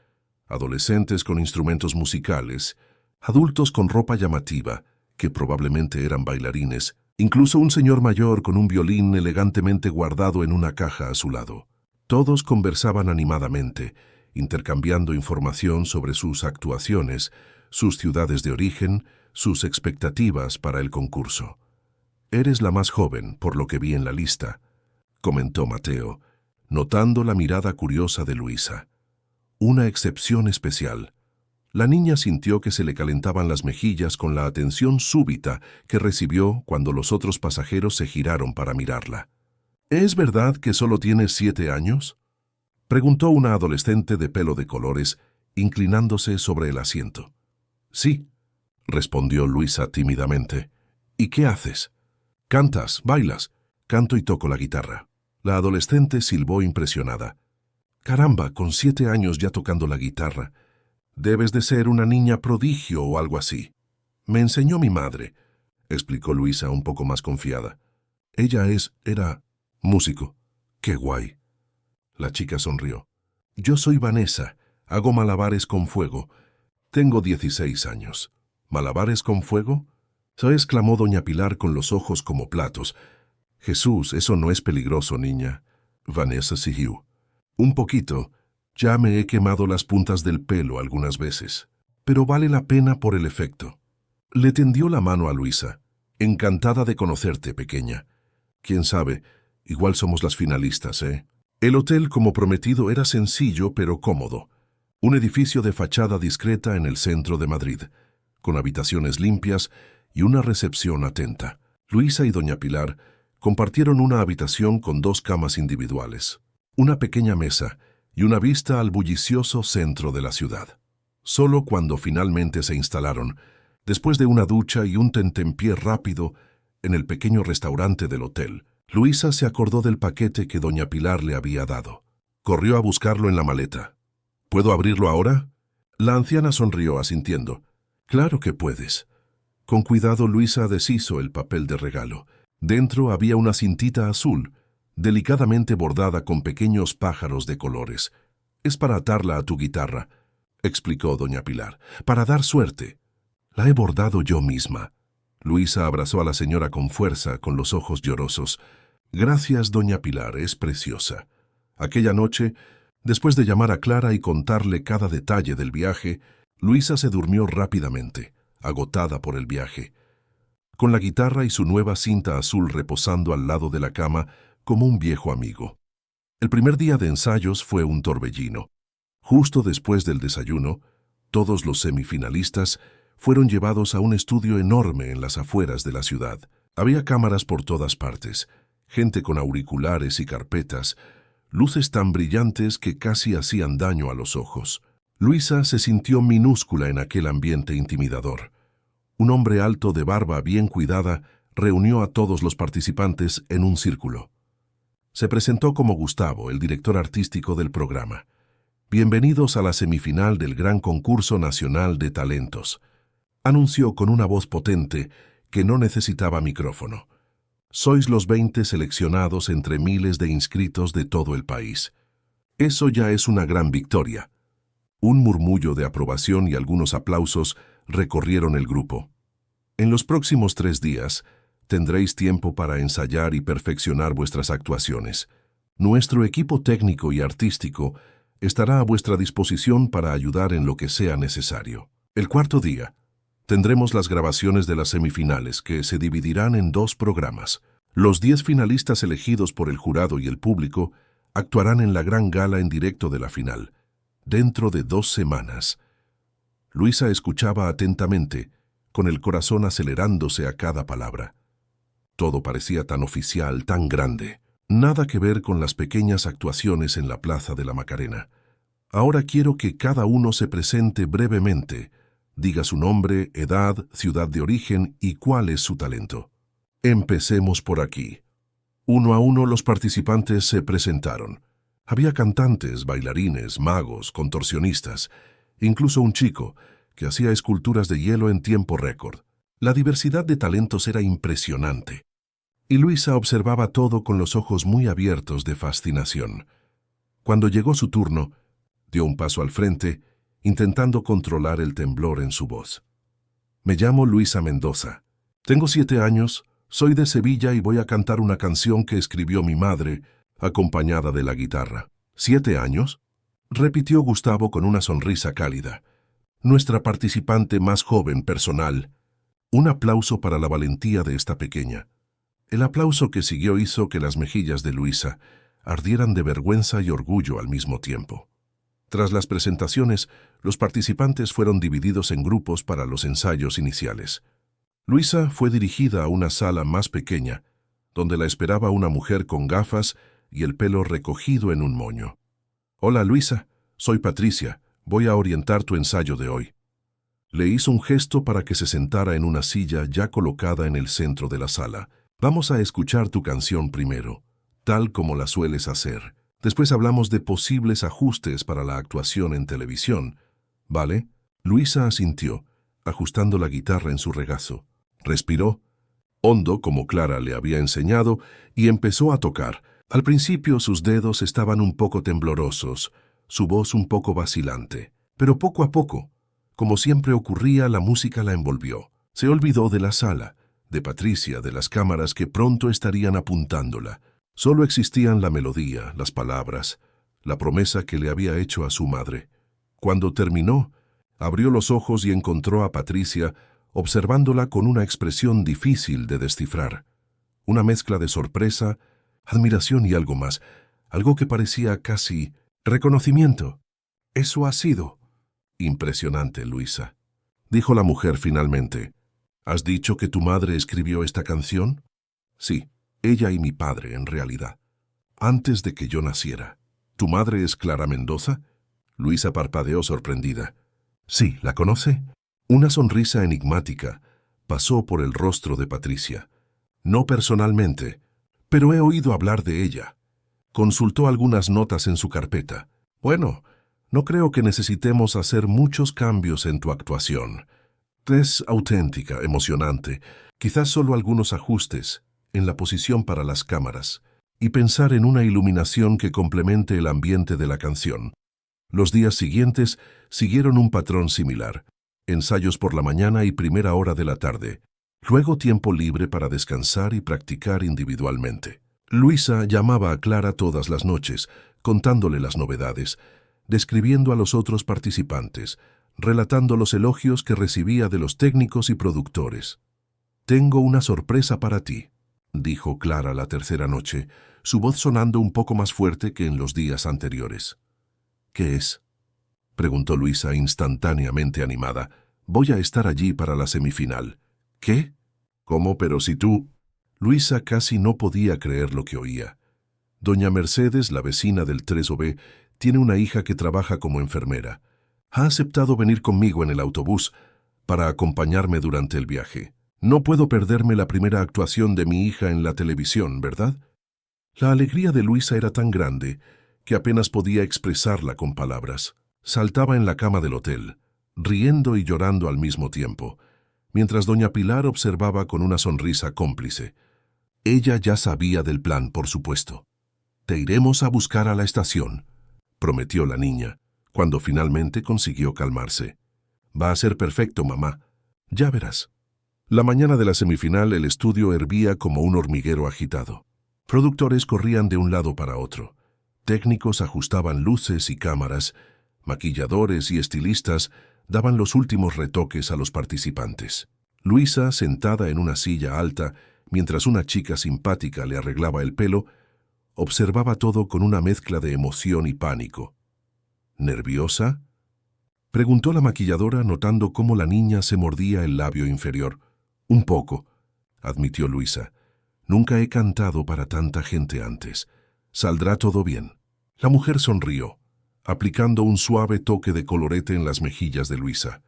adolescentes con instrumentos musicales, adultos con ropa llamativa, que probablemente eran bailarines, incluso un señor mayor con un violín elegantemente guardado en una caja a su lado. Todos conversaban animadamente, intercambiando información sobre sus actuaciones, sus ciudades de origen, sus expectativas para el concurso. «Eres la más joven, por lo que vi en la lista», comentó Mateo, notando la mirada curiosa de Luisa. Una excepción especial. La niña sintió que se le calentaban las mejillas con la atención súbita que recibió cuando los otros pasajeros se giraron para mirarla. «¿Es verdad que solo tienes 7 años?» preguntó una adolescente de pelo de colores, inclinándose sobre el asiento. «Sí», respondió Luisa tímidamente. «¿Y qué haces?» «Cantas, bailas». «Canto y toco la guitarra». La adolescente silbó impresionada. «Caramba, con 7 años ya tocando la guitarra. Debes de ser una niña prodigio o algo así». «Me enseñó mi madre», explicó Luisa un poco más confiada. «Ella era músico». «Qué guay». La chica sonrió. «Yo soy Vanessa, hago malabares con fuego. Tengo 16 años». «¿Malabares con fuego?», exclamó doña Pilar con los ojos como platos. «Jesús, eso no es peligroso, niña». Vanessa siguió. «Un poquito. Ya me he quemado las puntas del pelo algunas veces. Pero vale la pena por el efecto». Le tendió la mano a Luisa. «Encantada de conocerte, pequeña. Quién sabe, igual somos las finalistas, ¿eh?» El hotel, como prometido, era sencillo pero cómodo. Un edificio de fachada discreta en el centro de Madrid, con habitaciones limpias y una recepción atenta. Luisa y doña Pilar compartieron una habitación con 2 camas individuales, una pequeña mesa y una vista al bullicioso centro de la ciudad. Solo cuando finalmente se instalaron, después de una ducha y un tentempié rápido en el pequeño restaurante del hotel, Luisa se acordó del paquete que doña Pilar le había dado. Corrió a buscarlo en la maleta. «¿Puedo abrirlo ahora?» La anciana sonrió asintiendo. «Claro que puedes». Con cuidado Luisa deshizo el papel de regalo. Dentro había una cintita azul, delicadamente bordada con pequeños pájaros de colores. «Es para atarla a tu guitarra», explicó doña Pilar, «para dar suerte». «La he bordado yo misma». Luisa abrazó a la señora con fuerza, con los ojos llorosos. «Gracias, doña Pilar, es preciosa». Aquella noche, después de llamar a Clara y contarle cada detalle del viaje, Luisa se durmió rápidamente, agotada por el viaje, con la guitarra y su nueva cinta azul reposando al lado de la cama como un viejo amigo. El primer día de ensayos fue un torbellino. Justo después del desayuno, todos los semifinalistas fueron llevados a un estudio enorme en las afueras de la ciudad. Había cámaras por todas partes, gente con auriculares y carpetas, luces tan brillantes que casi hacían daño a los ojos. Luisa se sintió minúscula en aquel ambiente intimidador. Un hombre alto de barba bien cuidada reunió a todos los participantes en un círculo. Se presentó como Gustavo, el director artístico del programa. Bienvenidos a la semifinal del Gran Concurso Nacional de Talentos. Anunció con una voz potente que no necesitaba micrófono. Sois los 20 seleccionados entre miles de inscritos de todo el país. Eso ya es una gran victoria. Un murmullo de aprobación y algunos aplausos recorrieron el grupo. En los próximos 3 días, tendréis tiempo para ensayar y perfeccionar vuestras actuaciones. Nuestro equipo técnico y artístico estará a vuestra disposición para ayudar en lo que sea necesario. El cuarto día, tendremos las grabaciones de las semifinales, que se dividirán en 2 programas. Los 10 finalistas elegidos por el jurado y el público actuarán en la gran gala en directo de la final, dentro de 2 semanas. Luisa escuchaba atentamente, con el corazón acelerándose a cada palabra. Todo parecía tan oficial, tan grande. Nada que ver con las pequeñas actuaciones en la Plaza de la Macarena. Ahora quiero que cada uno se presente brevemente, diga su nombre, edad, ciudad de origen y cuál es su talento. Empecemos por aquí. Uno a uno los participantes se presentaron. Había cantantes, bailarines, magos, contorsionistas, incluso un chico que hacía esculturas de hielo en tiempo récord. La diversidad de talentos era impresionante, y Luisa observaba todo con los ojos muy abiertos de fascinación. Cuando llegó su turno, dio un paso al frente, intentando controlar el temblor en su voz. Me llamo Luisa Mendoza. Tengo 7 años, soy de Sevilla y voy a cantar una canción que escribió mi madre, acompañada de la guitarra. ¿7 años? Repitió Gustavo con una sonrisa cálida. Nuestra participante más joven personal. Un aplauso para la valentía de esta pequeña. El aplauso que siguió hizo que las mejillas de Luisa ardieran de vergüenza y orgullo al mismo tiempo. Tras las presentaciones, los participantes fueron divididos en grupos para los ensayos iniciales. Luisa fue dirigida a una sala más pequeña, donde la esperaba una mujer con gafas y el pelo recogido en un moño. «Hola, Luisa, soy Patricia, voy a orientar tu ensayo de hoy». Le hizo un gesto para que se sentara en una silla ya colocada en el centro de la sala. «Vamos a escuchar tu canción primero, tal como la sueles hacer. Después hablamos de posibles ajustes para la actuación en televisión, ¿vale?» Luisa asintió, ajustando la guitarra en su regazo. Respiró hondo, como Clara le había enseñado, y empezó a tocar. Al principio sus dedos estaban un poco temblorosos, su voz un poco vacilante. Pero poco a poco, como siempre ocurría, la música la envolvió. Se olvidó de la sala, de Patricia, de las cámaras que pronto estarían apuntándola. Solo existían la melodía, las palabras, la promesa que le había hecho a su madre. Cuando terminó, abrió los ojos y encontró a Patricia observándola con una expresión difícil de descifrar. Una mezcla de sorpresa, admiración y algo más, algo que parecía casi reconocimiento. «Eso ha sido impresionante, Luisa», dijo la mujer finalmente. «¿Has dicho que tu madre escribió esta canción?» «Sí, ella y mi padre, en realidad. Antes de que yo naciera». «¿Tu madre es Clara Mendoza?» Luisa parpadeó sorprendida. «Sí, ¿la conoce?» Una sonrisa enigmática pasó por el rostro de Patricia. «No personalmente, pero he oído hablar de ella». Consultó algunas notas en su carpeta. «Bueno, no creo que necesitemos hacer muchos cambios en tu actuación. Es auténtica, emocionante, quizás solo algunos ajustes en la posición para las cámaras y pensar en una iluminación que complemente el ambiente de la canción». Los días siguientes siguieron un patrón similar. Ensayos por la mañana y primera hora de la tarde. Luego tiempo libre para descansar y practicar individualmente. Luisa llamaba a Clara todas las noches, contándole las novedades, describiendo a los otros participantes, relatando los elogios que recibía de los técnicos y productores. «Tengo una sorpresa para ti», dijo Clara la tercera noche, su voz sonando un poco más fuerte que en los días anteriores. «¿Qué es?», preguntó Luisa instantáneamente animada. «Voy a estar allí para la semifinal». «¿Qué? ¿Cómo? Pero si tú...». Luisa casi no podía creer lo que oía. Doña Mercedes, la vecina del 3B, tiene una hija que trabaja como enfermera. Ha aceptado venir conmigo en el autobús para acompañarme durante el viaje. No puedo perderme la primera actuación de mi hija en la televisión, ¿verdad? La alegría de Luisa era tan grande que apenas podía expresarla con palabras. Saltaba en la cama del hotel, riendo y llorando al mismo tiempo, mientras doña Pilar observaba con una sonrisa cómplice. Ella ya sabía del plan, por supuesto. «Te iremos a buscar a la estación», prometió la niña, cuando finalmente consiguió calmarse. «Va a ser perfecto, mamá. Ya verás». La mañana de la semifinal el estudio hervía como un hormiguero agitado. Productores corrían de un lado para otro. Técnicos ajustaban luces y cámaras. Maquilladores y estilistas daban los últimos retoques a los participantes. Luisa, sentada en una silla alta, mientras una chica simpática le arreglaba el pelo, observaba todo con una mezcla de emoción y pánico. ¿Nerviosa?, preguntó la maquilladora, notando cómo la niña se mordía el labio inferior. «Un poco», admitió Luisa. «Nunca he cantado para tanta gente antes. Saldrá todo bien». La mujer sonrió, aplicando un suave toque de colorete en las mejillas de Luisa.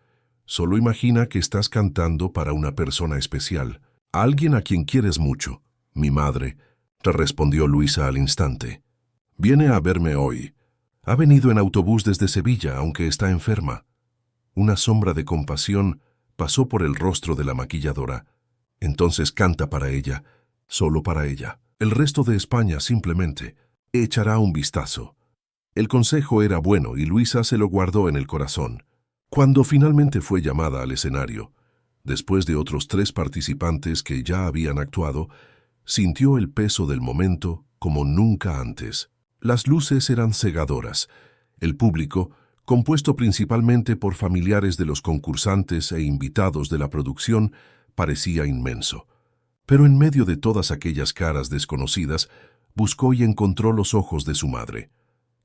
«Solo imagina que estás cantando para una persona especial, alguien a quien quieres mucho». «Mi madre», le respondió Luisa al instante. «Viene a verme hoy. Ha venido en autobús desde Sevilla, aunque está enferma». Una sombra de compasión pasó por el rostro de la maquilladora. «Entonces canta para ella, solo para ella. El resto de España simplemente echará un vistazo». El consejo era bueno y Luisa se lo guardó en el corazón. Cuando finalmente fue llamada al escenario, después de otros 3 participantes que ya habían actuado, sintió el peso del momento como nunca antes. Las luces eran cegadoras. El público, compuesto principalmente por familiares de los concursantes e invitados de la producción, parecía inmenso. Pero en medio de todas aquellas caras desconocidas, buscó y encontró los ojos de su madre.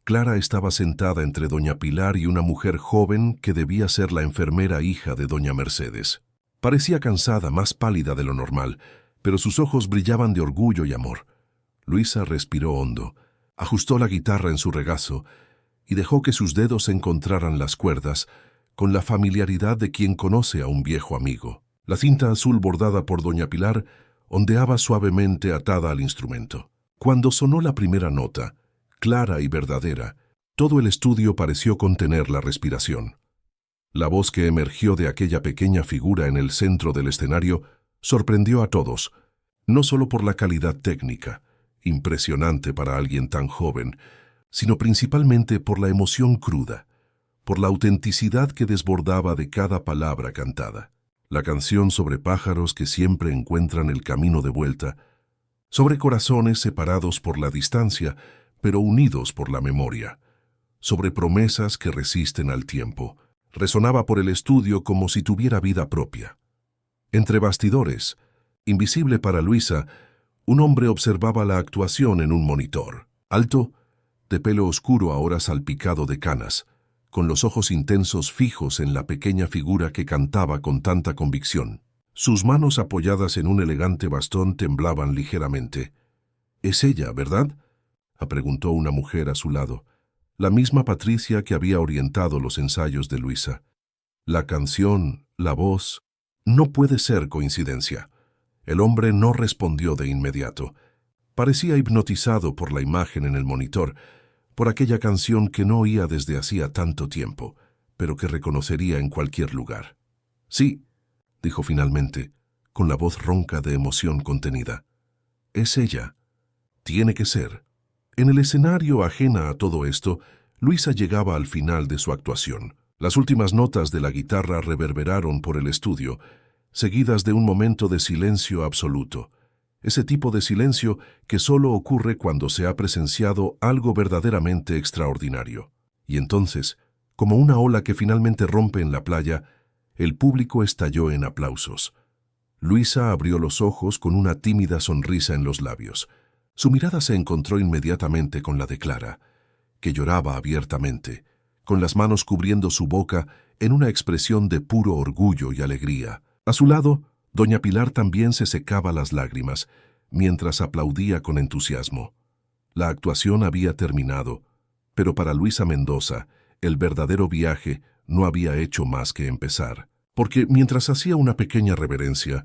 Clara estaba sentada entre doña Pilar y una mujer joven que debía ser la enfermera hija de doña Mercedes. Parecía cansada, más pálida de lo normal, pero sus ojos brillaban de orgullo y amor. Luisa respiró hondo, ajustó la guitarra en su regazo y dejó que sus dedos encontraran las cuerdas con la familiaridad de quien conoce a un viejo amigo. La cinta azul bordada por doña Pilar ondeaba suavemente atada al instrumento. Cuando sonó la primera nota, clara y verdadera, todo el estudio pareció contener la respiración. La voz que emergió de aquella pequeña figura en el centro del escenario sorprendió a todos, no solo por la calidad técnica, impresionante para alguien tan joven, sino principalmente por la emoción cruda, por la autenticidad que desbordaba de cada palabra cantada. La canción sobre pájaros que siempre encuentran el camino de vuelta, sobre corazones separados por la distancia, pero unidos por la memoria, sobre promesas que resisten al tiempo, resonaba por el estudio como si tuviera vida propia. Entre bastidores, invisible para Luisa, un hombre observaba la actuación en un monitor, alto, de pelo oscuro ahora salpicado de canas, con los ojos intensos fijos en la pequeña figura que cantaba con tanta convicción. Sus manos apoyadas en un elegante bastón temblaban ligeramente. «Es ella, ¿verdad?», preguntó una mujer a su lado, la misma Patricia que había orientado los ensayos de Luisa. La canción, la voz, no puede ser coincidencia. El hombre no respondió de inmediato. Parecía hipnotizado por la imagen en el monitor, por aquella canción que no oía desde hacía tanto tiempo, pero que reconocería en cualquier lugar. «Sí», dijo finalmente, con la voz ronca de emoción contenida. «Es ella. Tiene que ser». En el escenario, ajena a todo esto, Luisa llegaba al final de su actuación. Las últimas notas de la guitarra reverberaron por el estudio, seguidas de un momento de silencio absoluto. Ese tipo de silencio que solo ocurre cuando se ha presenciado algo verdaderamente extraordinario. Y entonces, como una ola que finalmente rompe en la playa, el público estalló en aplausos. Luisa abrió los ojos con una tímida sonrisa en los labios. Su mirada se encontró inmediatamente con la de Clara, que lloraba abiertamente, con las manos cubriendo su boca en una expresión de puro orgullo y alegría. A su lado, doña Pilar también se secaba las lágrimas, mientras aplaudía con entusiasmo. La actuación había terminado, pero para Luisa Mendoza, el verdadero viaje no había hecho más que empezar, porque mientras hacía una pequeña reverencia,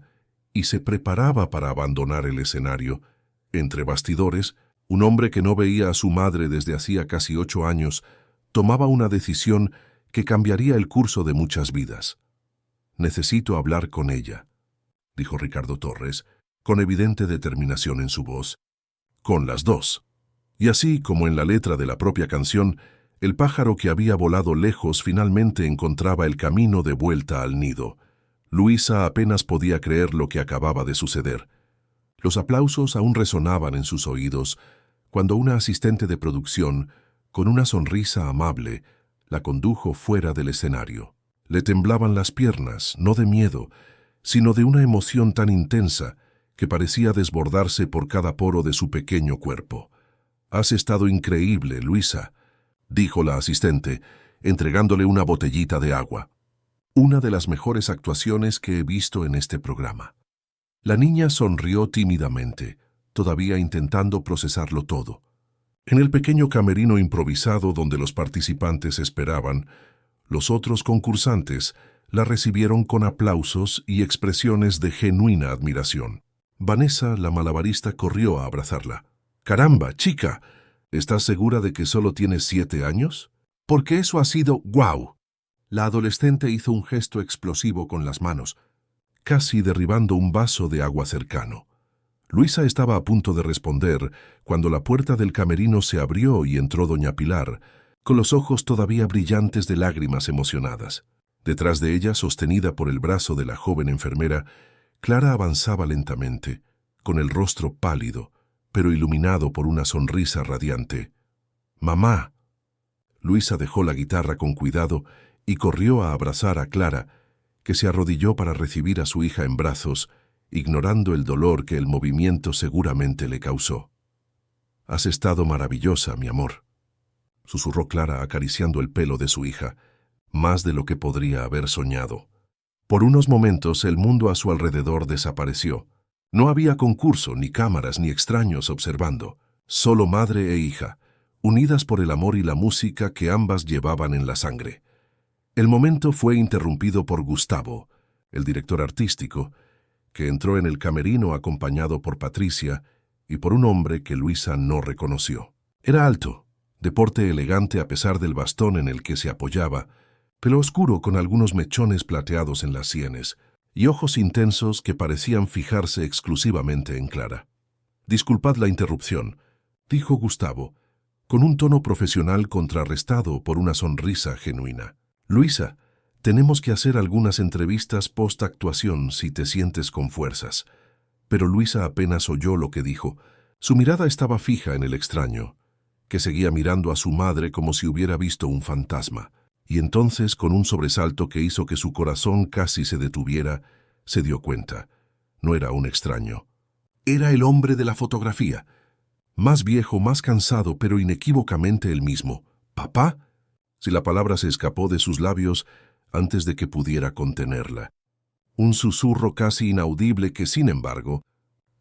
y se preparaba para abandonar el escenario. Entre bastidores, un hombre que no veía a su madre desde hacía casi 8 años tomaba una decisión que cambiaría el curso de muchas vidas. «Necesito hablar con ella», dijo Ricardo Torres, con evidente determinación en su voz. «Con las dos». Y así, como en la letra de la propia canción, el pájaro que había volado lejos finalmente encontraba el camino de vuelta al nido. Luisa apenas podía creer lo que acababa de suceder. Los aplausos aún resonaban en sus oídos cuando una asistente de producción, con una sonrisa amable, la condujo fuera del escenario. Le temblaban las piernas, no de miedo, sino de una emoción tan intensa que parecía desbordarse por cada poro de su pequeño cuerpo. «Has estado increíble, Luisa», dijo la asistente, entregándole una botellita de agua. «Una de las mejores actuaciones que he visto en este programa». La niña sonrió tímidamente, todavía intentando procesarlo todo. En el pequeño camerino improvisado donde los participantes esperaban, los otros concursantes la recibieron con aplausos y expresiones de genuina admiración. Vanessa, la malabarista, corrió a abrazarla. «Caramba, chica, ¿estás segura de que solo tienes 7 años? Porque eso ha sido ¡guau!». La adolescente hizo un gesto explosivo con las manos, casi derribando un vaso de agua cercano. Luisa estaba a punto de responder cuando la puerta del camerino se abrió y entró doña Pilar, con los ojos todavía brillantes de lágrimas emocionadas. Detrás de ella, sostenida por el brazo de la joven enfermera, Clara avanzaba lentamente, con el rostro pálido, pero iluminado por una sonrisa radiante. «Mamá». Luisa dejó la guitarra con cuidado y corrió a abrazar a Clara, que se arrodilló para recibir a su hija en brazos, ignorando el dolor que el movimiento seguramente le causó. «Has estado maravillosa, mi amor», susurró Clara acariciando el pelo de su hija, más de lo que podría haber soñado. Por unos momentos el mundo a su alrededor desapareció. No había concurso, ni cámaras, ni extraños observando, solo madre e hija, unidas por el amor y la música que ambas llevaban en la sangre. El momento fue interrumpido por Gustavo, el director artístico, que entró en el camerino acompañado por Patricia y por un hombre que Luisa no reconoció. Era alto, de porte elegante a pesar del bastón en el que se apoyaba, pelo oscuro con algunos mechones plateados en las sienes, y ojos intensos que parecían fijarse exclusivamente en Clara. «Disculpad la interrupción», dijo Gustavo, con un tono profesional contrarrestado por una sonrisa genuina. «Luisa, tenemos que hacer algunas entrevistas post-actuación si te sientes con fuerzas». Pero Luisa apenas oyó lo que dijo. Su mirada estaba fija en el extraño, que seguía mirando a su madre como si hubiera visto un fantasma. Y entonces, con un sobresalto que hizo que su corazón casi se detuviera, se dio cuenta. No era un extraño. Era el hombre de la fotografía. Más viejo, más cansado, pero inequívocamente el mismo. «¿Papá?», si la palabra se escapó de sus labios antes de que pudiera contenerla. Un susurro casi inaudible que, sin embargo,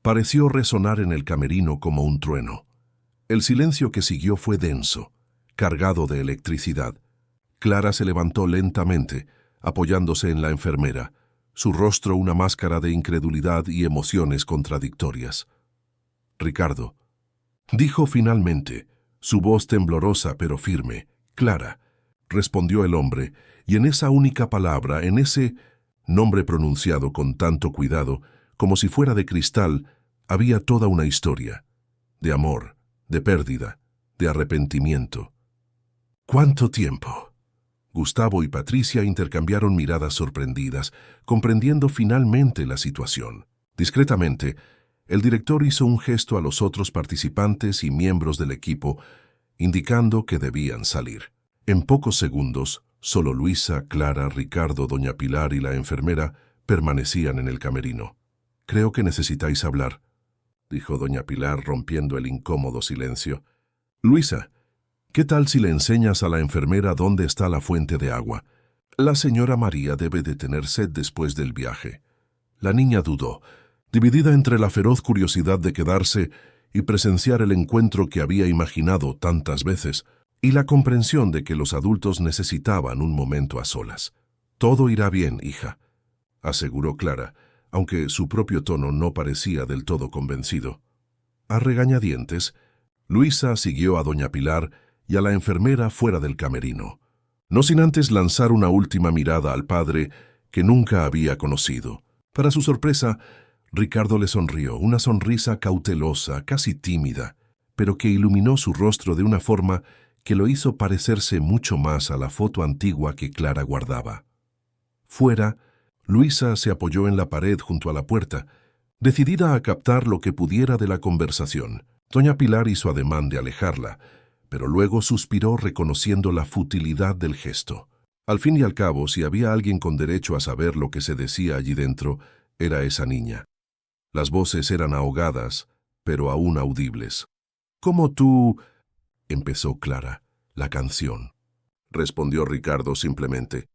pareció resonar en el camerino como un trueno. El silencio que siguió fue denso, cargado de electricidad. Clara se levantó lentamente, apoyándose en la enfermera, su rostro una máscara de incredulidad y emociones contradictorias. «Ricardo», dijo finalmente, su voz temblorosa pero firme. «Clara», respondió el hombre, y en esa única palabra, en ese nombre pronunciado con tanto cuidado, como si fuera de cristal, había toda una historia, de amor, de pérdida, de arrepentimiento. «¿Cuánto tiempo?». Gustavo y Patricia intercambiaron miradas sorprendidas, comprendiendo finalmente la situación. Discretamente, el director hizo un gesto a los otros participantes y miembros del equipo, indicando que debían salir. En pocos segundos, solo Luisa, Clara, Ricardo, doña Pilar y la enfermera permanecían en el camerino. «Creo que necesitáis hablar», dijo doña Pilar rompiendo el incómodo silencio. «Luisa, ¿qué tal si le enseñas a la enfermera dónde está la fuente de agua? La señora María debe de tener sed después del viaje». La niña dudó, dividida entre la feroz curiosidad de quedarse y presenciar el encuentro que había imaginado tantas veces, y la comprensión de que los adultos necesitaban un momento a solas. «Todo irá bien, hija», aseguró Clara, aunque su propio tono no parecía del todo convencido. A regañadientes, Luisa siguió a doña Pilar y a la enfermera fuera del camerino, no sin antes lanzar una última mirada al padre que nunca había conocido. Para su sorpresa, Ricardo le sonrió, una sonrisa cautelosa, casi tímida, pero que iluminó su rostro de una forma que lo hizo parecerse mucho más a la foto antigua que Clara guardaba. Fuera, Luisa se apoyó en la pared junto a la puerta, decidida a captar lo que pudiera de la conversación. Doña Pilar hizo ademán de alejarla, pero luego suspiró reconociendo la futilidad del gesto. Al fin y al cabo, si había alguien con derecho a saber lo que se decía allí dentro, era esa niña. Las voces eran ahogadas, pero aún audibles. «¿Cómo tú...?» empezó Clara. «La canción», respondió Ricardo simplemente.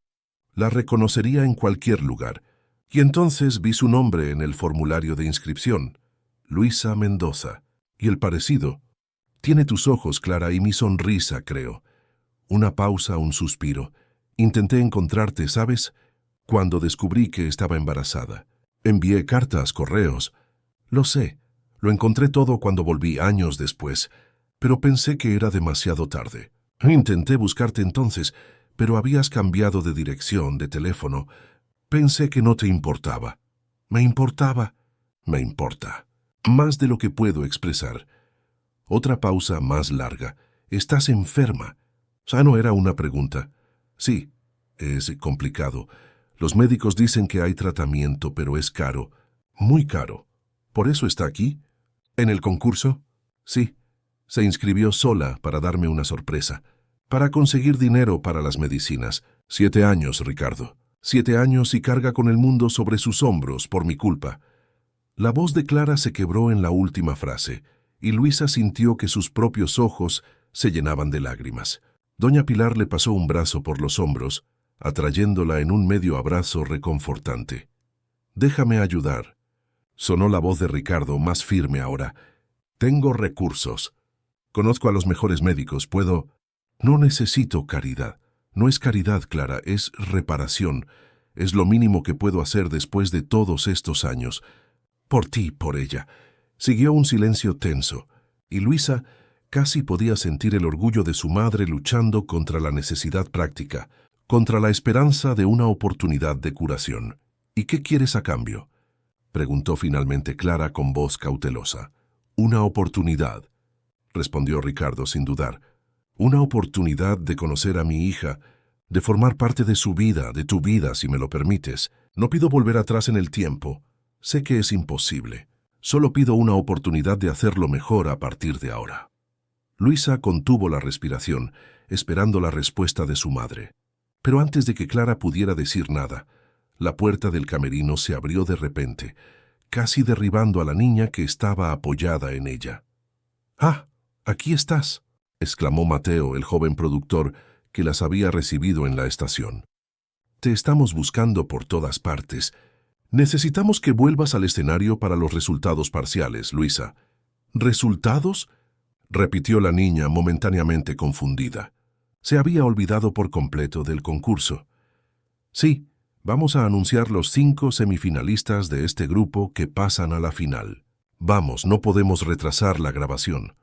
«La reconocería en cualquier lugar». Y entonces vi su nombre en el formulario de inscripción. Luisa Mendoza. Y el parecido. Tiene tus ojos, Clara, y mi sonrisa, creo. Una pausa, un suspiro. Intenté encontrarte, ¿sabes? Cuando descubrí que estaba embarazada. Envié cartas, correos. Lo sé. Lo encontré todo cuando volví años después. Pero pensé que era demasiado tarde. Intenté buscarte entonces, pero habías cambiado de dirección, de teléfono. Pensé que no te importaba. Me importaba. Me importa. Más de lo que puedo expresar. Otra pausa más larga. ¿Estás enferma? No era una pregunta. Sí, es complicado. Los médicos dicen que hay tratamiento, pero es caro. Muy caro. ¿Por eso está aquí? ¿En el concurso? Sí. Se inscribió sola para darme una sorpresa. Para conseguir dinero para las medicinas. 7 años, Ricardo. 7 años y carga con el mundo sobre sus hombros por mi culpa. La voz de Clara se quebró en la última frase, y Luisa sintió que sus propios ojos se llenaban de lágrimas. Doña Pilar le pasó un brazo por los hombros, atrayéndola en un medio abrazo reconfortante. «Déjame ayudar», sonó la voz de Ricardo, más firme ahora. «Tengo recursos. Conozco a los mejores médicos, puedo...» «No necesito caridad. No es caridad, Clara, es reparación. Es lo mínimo que puedo hacer después de todos estos años. Por ti, por ella». Siguió un silencio tenso, y Luisa casi podía sentir el orgullo de su madre luchando contra la necesidad práctica, contra la esperanza de una oportunidad de curación. «¿Y qué quieres a cambio?», preguntó finalmente Clara con voz cautelosa. «Una oportunidad», respondió Ricardo sin dudar. «Una oportunidad de conocer a mi hija, de formar parte de su vida, de tu vida, si me lo permites. No pido volver atrás en el tiempo. Sé que es imposible. Solo pido una oportunidad de hacerlo mejor a partir de ahora». Luisa contuvo la respiración, esperando la respuesta de su madre. Pero antes de que Clara pudiera decir nada, la puerta del camerino se abrió de repente, casi derribando a la niña que estaba apoyada en ella. «¡Ah! Aquí estás», exclamó Mateo, el joven productor que las había recibido en la estación. «Te estamos buscando por todas partes. Necesitamos que vuelvas al escenario para los resultados parciales, Luisa». «¿Resultados?», repitió la niña momentáneamente confundida. Se había olvidado por completo del concurso. «Sí, vamos a anunciar los 5 semifinalistas de este grupo que pasan a la final. Vamos, no podemos retrasar la grabación».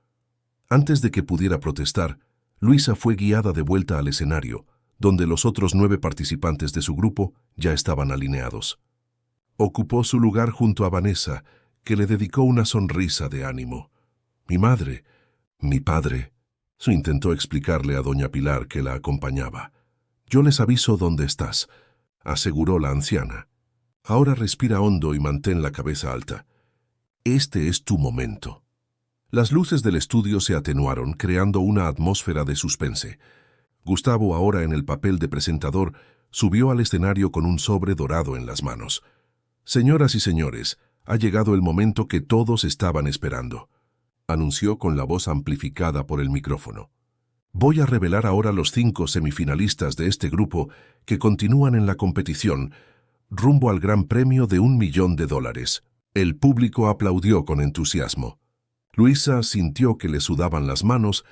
Antes de que pudiera protestar, Luisa fue guiada de vuelta al escenario, donde los otros 9 participantes de su grupo ya estaban alineados. Ocupó su lugar junto a Vanessa, que le dedicó una sonrisa de ánimo. «Mi madre, mi padre», intentó explicarle a doña Pilar, que la acompañaba. «Yo les aviso dónde estás», aseguró la anciana. «Ahora respira hondo y mantén la cabeza alta. Este es tu momento». Las luces del estudio se atenuaron, creando una atmósfera de suspense. Gustavo, ahora en el papel de presentador, subió al escenario con un sobre dorado en las manos. «Señoras y señores, ha llegado el momento que todos estaban esperando», anunció con la voz amplificada por el micrófono. «Voy a revelar ahora los 5 semifinalistas de este grupo que continúan en la competición, rumbo al gran premio de $1.000.000. El público aplaudió con entusiasmo. Luisa sintió que le sudaban las manos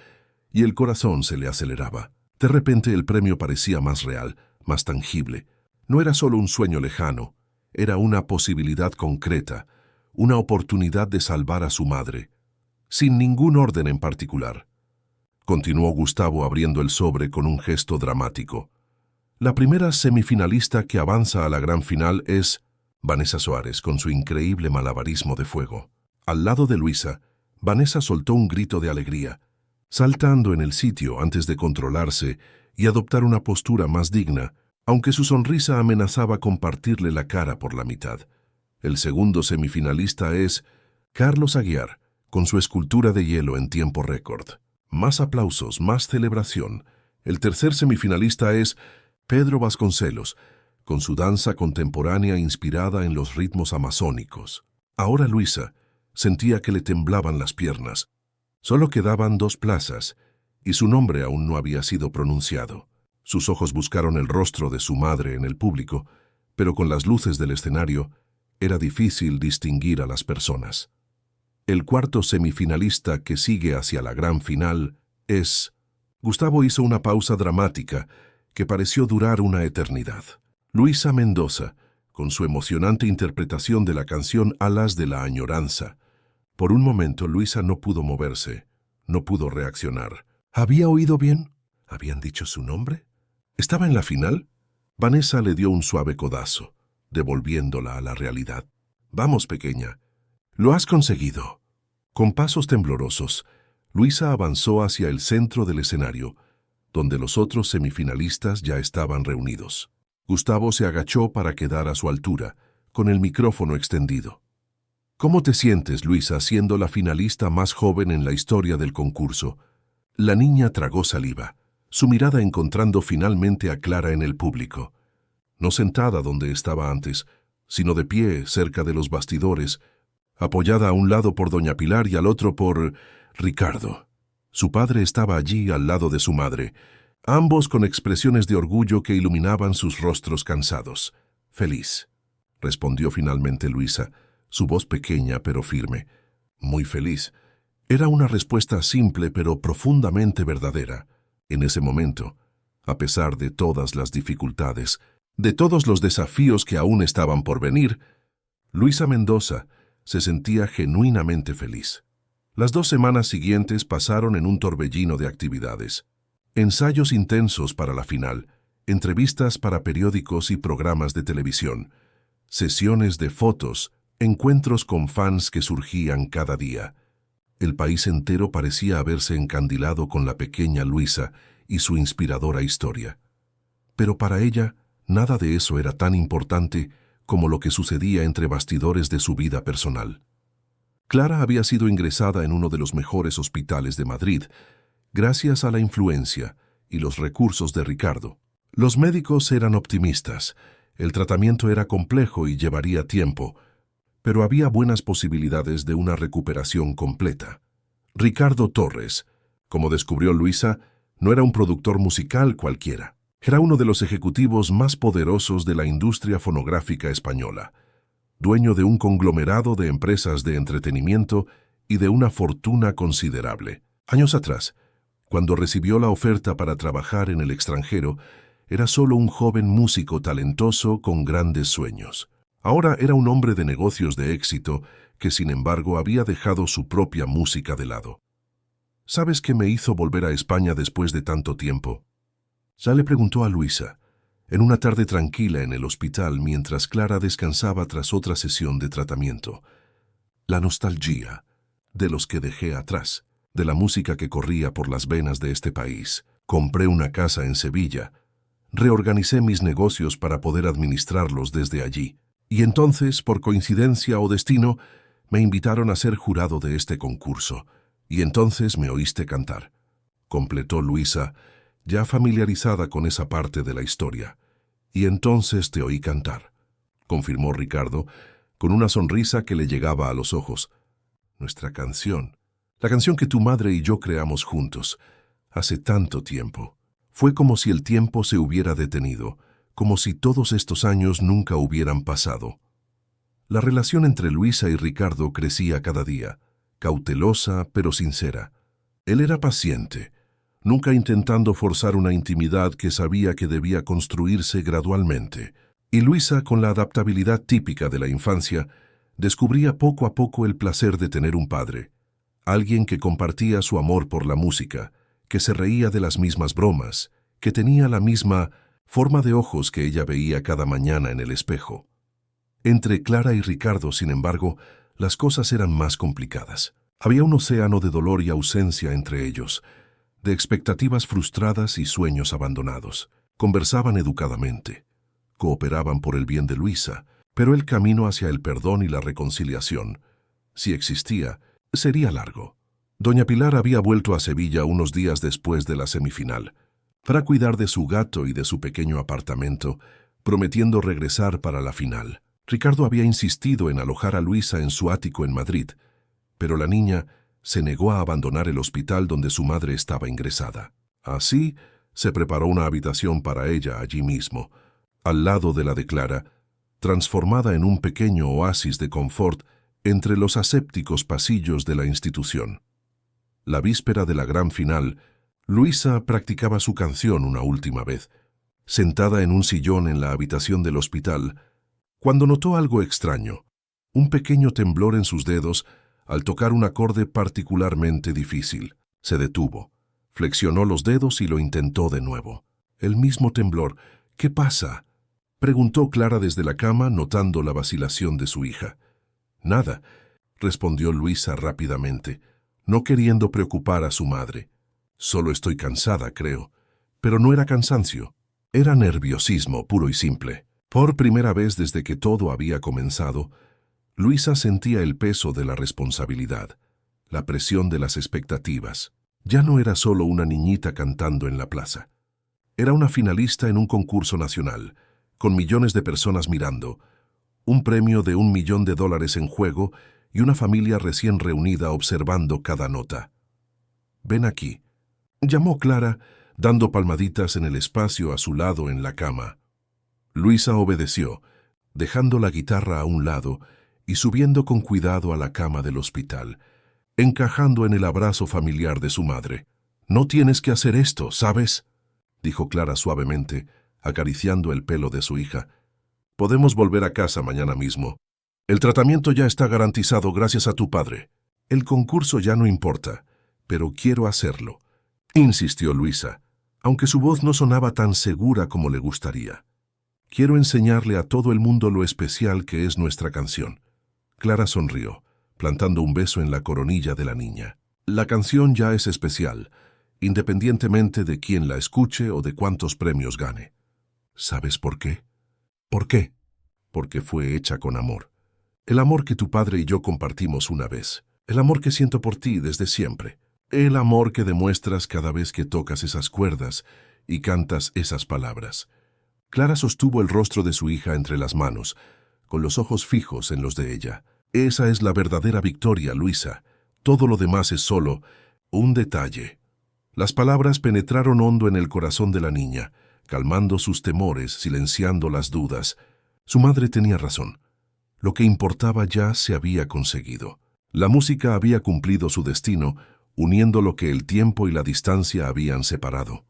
y el corazón se le aceleraba. De repente el premio parecía más real, más tangible. No era solo un sueño lejano, era una posibilidad concreta, una oportunidad de salvar a su madre, sin ningún orden en particular. Continuó Gustavo abriendo el sobre con un gesto dramático. La primera semifinalista que avanza a la gran final es Vanessa Suárez, con su increíble malabarismo de fuego. Al lado de Luisa, Vanessa soltó un grito de alegría, saltando en el sitio antes de controlarse y adoptar una postura más digna, aunque su sonrisa amenazaba con partirle la cara por la mitad. El segundo semifinalista es Carlos Aguiar, con su escultura de hielo en tiempo récord. Más aplausos, más celebración. El tercer semifinalista es Pedro Vasconcelos, con su danza contemporánea inspirada en los ritmos amazónicos. Ahora Luisa sentía que le temblaban las piernas. Solo quedaban 2 plazas, y su nombre aún no había sido pronunciado. Sus ojos buscaron el rostro de su madre en el público, pero con las luces del escenario era difícil distinguir a las personas. El cuarto semifinalista que sigue hacia la gran final es... Gustavo hizo una pausa dramática que pareció durar una eternidad. Luisa Mendoza, con su emocionante interpretación de la canción Alas de la Añoranza. Por un momento Luisa no pudo moverse, no pudo reaccionar. ¿Había oído bien? ¿Habían dicho su nombre? ¿Estaba en la final? Vanessa le dio un suave codazo, devolviéndola a la realidad. Vamos, pequeña. Lo has conseguido. Con pasos temblorosos, Luisa avanzó hacia el centro del escenario, donde los otros semifinalistas ya estaban reunidos. Gustavo se agachó para quedar a su altura, con el micrófono extendido. ¿Cómo te sientes, Luisa, siendo la finalista más joven en la historia del concurso? La niña tragó saliva, su mirada encontrando finalmente a Clara en el público. No sentada donde estaba antes, sino de pie cerca de los bastidores, apoyada a un lado por doña Pilar y al otro por Ricardo. Su padre estaba allí al lado de su madre, ambos con expresiones de orgullo que iluminaban sus rostros cansados. «Feliz», respondió finalmente Luisa, su voz pequeña pero firme. «Muy feliz». Era una respuesta simple pero profundamente verdadera. En ese momento, a pesar de todas las dificultades, de todos los desafíos que aún estaban por venir, Luisa Mendoza se sentía genuinamente feliz. Las 2 semanas siguientes pasaron en un torbellino de actividades. Ensayos intensos para la final, entrevistas para periódicos y programas de televisión, sesiones de fotos, encuentros con fans que surgían cada día. El país entero parecía haberse encandilado con la pequeña Luisa y su inspiradora historia. Pero para ella, nada de eso era tan importante como lo que sucedía entre bastidores de su vida personal. Clara había sido ingresada en uno de los mejores hospitales de Madrid, gracias a la influencia y los recursos de Ricardo. Los médicos eran optimistas, el tratamiento era complejo y llevaría tiempo, pero había buenas posibilidades de una recuperación completa. Ricardo Torres, como descubrió Luisa, no era un productor musical cualquiera. Era uno de los ejecutivos más poderosos de la industria fonográfica española, dueño de un conglomerado de empresas de entretenimiento y de una fortuna considerable. Años atrás, cuando recibió la oferta para trabajar en el extranjero, era solo un joven músico talentoso con grandes sueños. Ahora era un hombre de negocios de éxito que, sin embargo, había dejado su propia música de lado. ¿Sabes qué me hizo volver a España después de tanto tiempo? Ya le preguntó a Luisa, en una tarde tranquila en el hospital mientras Clara descansaba tras otra sesión de tratamiento. La nostalgia de los que dejé atrás, de la música que corría por las venas de este país. Compré una casa en Sevilla, reorganicé mis negocios para poder administrarlos desde allí. Y entonces, por coincidencia o destino, me invitaron a ser jurado de este concurso. Y entonces me oíste cantar. Completó Luisa, ya familiarizada con esa parte de la historia. Y entonces te oí cantar, confirmó Ricardo, con una sonrisa que le llegaba a los ojos. Nuestra canción, la canción que tu madre y yo creamos juntos, hace tanto tiempo. Fue como si el tiempo se hubiera detenido, como si todos estos años nunca hubieran pasado. La relación entre Luisa y Ricardo crecía cada día, cautelosa pero sincera. Él era paciente, nunca intentando forzar una intimidad que sabía que debía construirse gradualmente. Y Luisa, con la adaptabilidad típica de la infancia, descubría poco a poco el placer de tener un padre, alguien que compartía su amor por la música, que se reía de las mismas bromas, que tenía la misma forma de ojos que ella veía cada mañana en el espejo. Entre Clara y Ricardo, sin embargo, las cosas eran más complicadas. Había un océano de dolor y ausencia entre ellos, de expectativas frustradas y sueños abandonados. Conversaban educadamente, cooperaban por el bien de Luisa, pero el camino hacia el perdón y la reconciliación, si existía, sería largo. Doña Pilar había vuelto a Sevilla unos días después de la semifinal, para cuidar de su gato y de su pequeño apartamento, prometiendo regresar para la final. Ricardo había insistido en alojar a Luisa en su ático en Madrid, pero la niña se negó a abandonar el hospital donde su madre estaba ingresada. Así, se preparó una habitación para ella allí mismo, al lado de la de Clara, transformada en un pequeño oasis de confort entre los asépticos pasillos de la institución. La víspera de la gran final, Luisa practicaba su canción una última vez, sentada en un sillón en la habitación del hospital, cuando notó algo extraño, un pequeño temblor en sus dedos al tocar un acorde particularmente difícil. Se detuvo, flexionó los dedos y lo intentó de nuevo. El mismo temblor. ¿Qué pasa?, preguntó Clara desde la cama, notando la vacilación de su hija. Nada, respondió Luisa rápidamente, no queriendo preocupar a su madre. Solo estoy cansada, creo. Pero no era cansancio, era nerviosismo puro y simple. Por primera vez desde que todo había comenzado, Luisa sentía el peso de la responsabilidad, la presión de las expectativas. Ya no era solo una niñita cantando en la plaza. Era una finalista en un concurso nacional, con millones de personas mirando, un premio de $1 millón en juego y una familia recién reunida observando cada nota. «Ven aquí», llamó Clara, dando palmaditas en el espacio a su lado en la cama. Luisa obedeció, dejando la guitarra a un lado y subiendo con cuidado a la cama del hospital, encajando en el abrazo familiar de su madre. «No tienes que hacer esto, ¿sabes?», dijo Clara suavemente, acariciando el pelo de su hija. «Podemos volver a casa mañana mismo. El tratamiento ya está garantizado gracias a tu padre. El concurso ya no importa, pero quiero hacerlo», insistió Luisa, aunque su voz no sonaba tan segura como le gustaría. «Quiero enseñarle a todo el mundo lo especial que es nuestra canción». Clara sonrió, plantando un beso en la coronilla de la niña. «La canción ya es especial, independientemente de quién la escuche o de cuántos premios gane. ¿Sabes por qué? ¿Por qué? Porque fue hecha con amor. El amor que tu padre y yo compartimos una vez. El amor que siento por ti desde siempre. El amor que demuestras cada vez que tocas esas cuerdas y cantas esas palabras». Clara sostuvo el rostro de su hija entre las manos, con los ojos fijos en los de ella. «Esa es la verdadera victoria, Luisa. Todo lo demás es solo un detalle». Las palabras penetraron hondo en el corazón de la niña, calmando sus temores, silenciando las dudas. Su madre tenía razón. Lo que importaba ya se había conseguido. La música había cumplido su destino, uniendo lo que el tiempo y la distancia habían separado.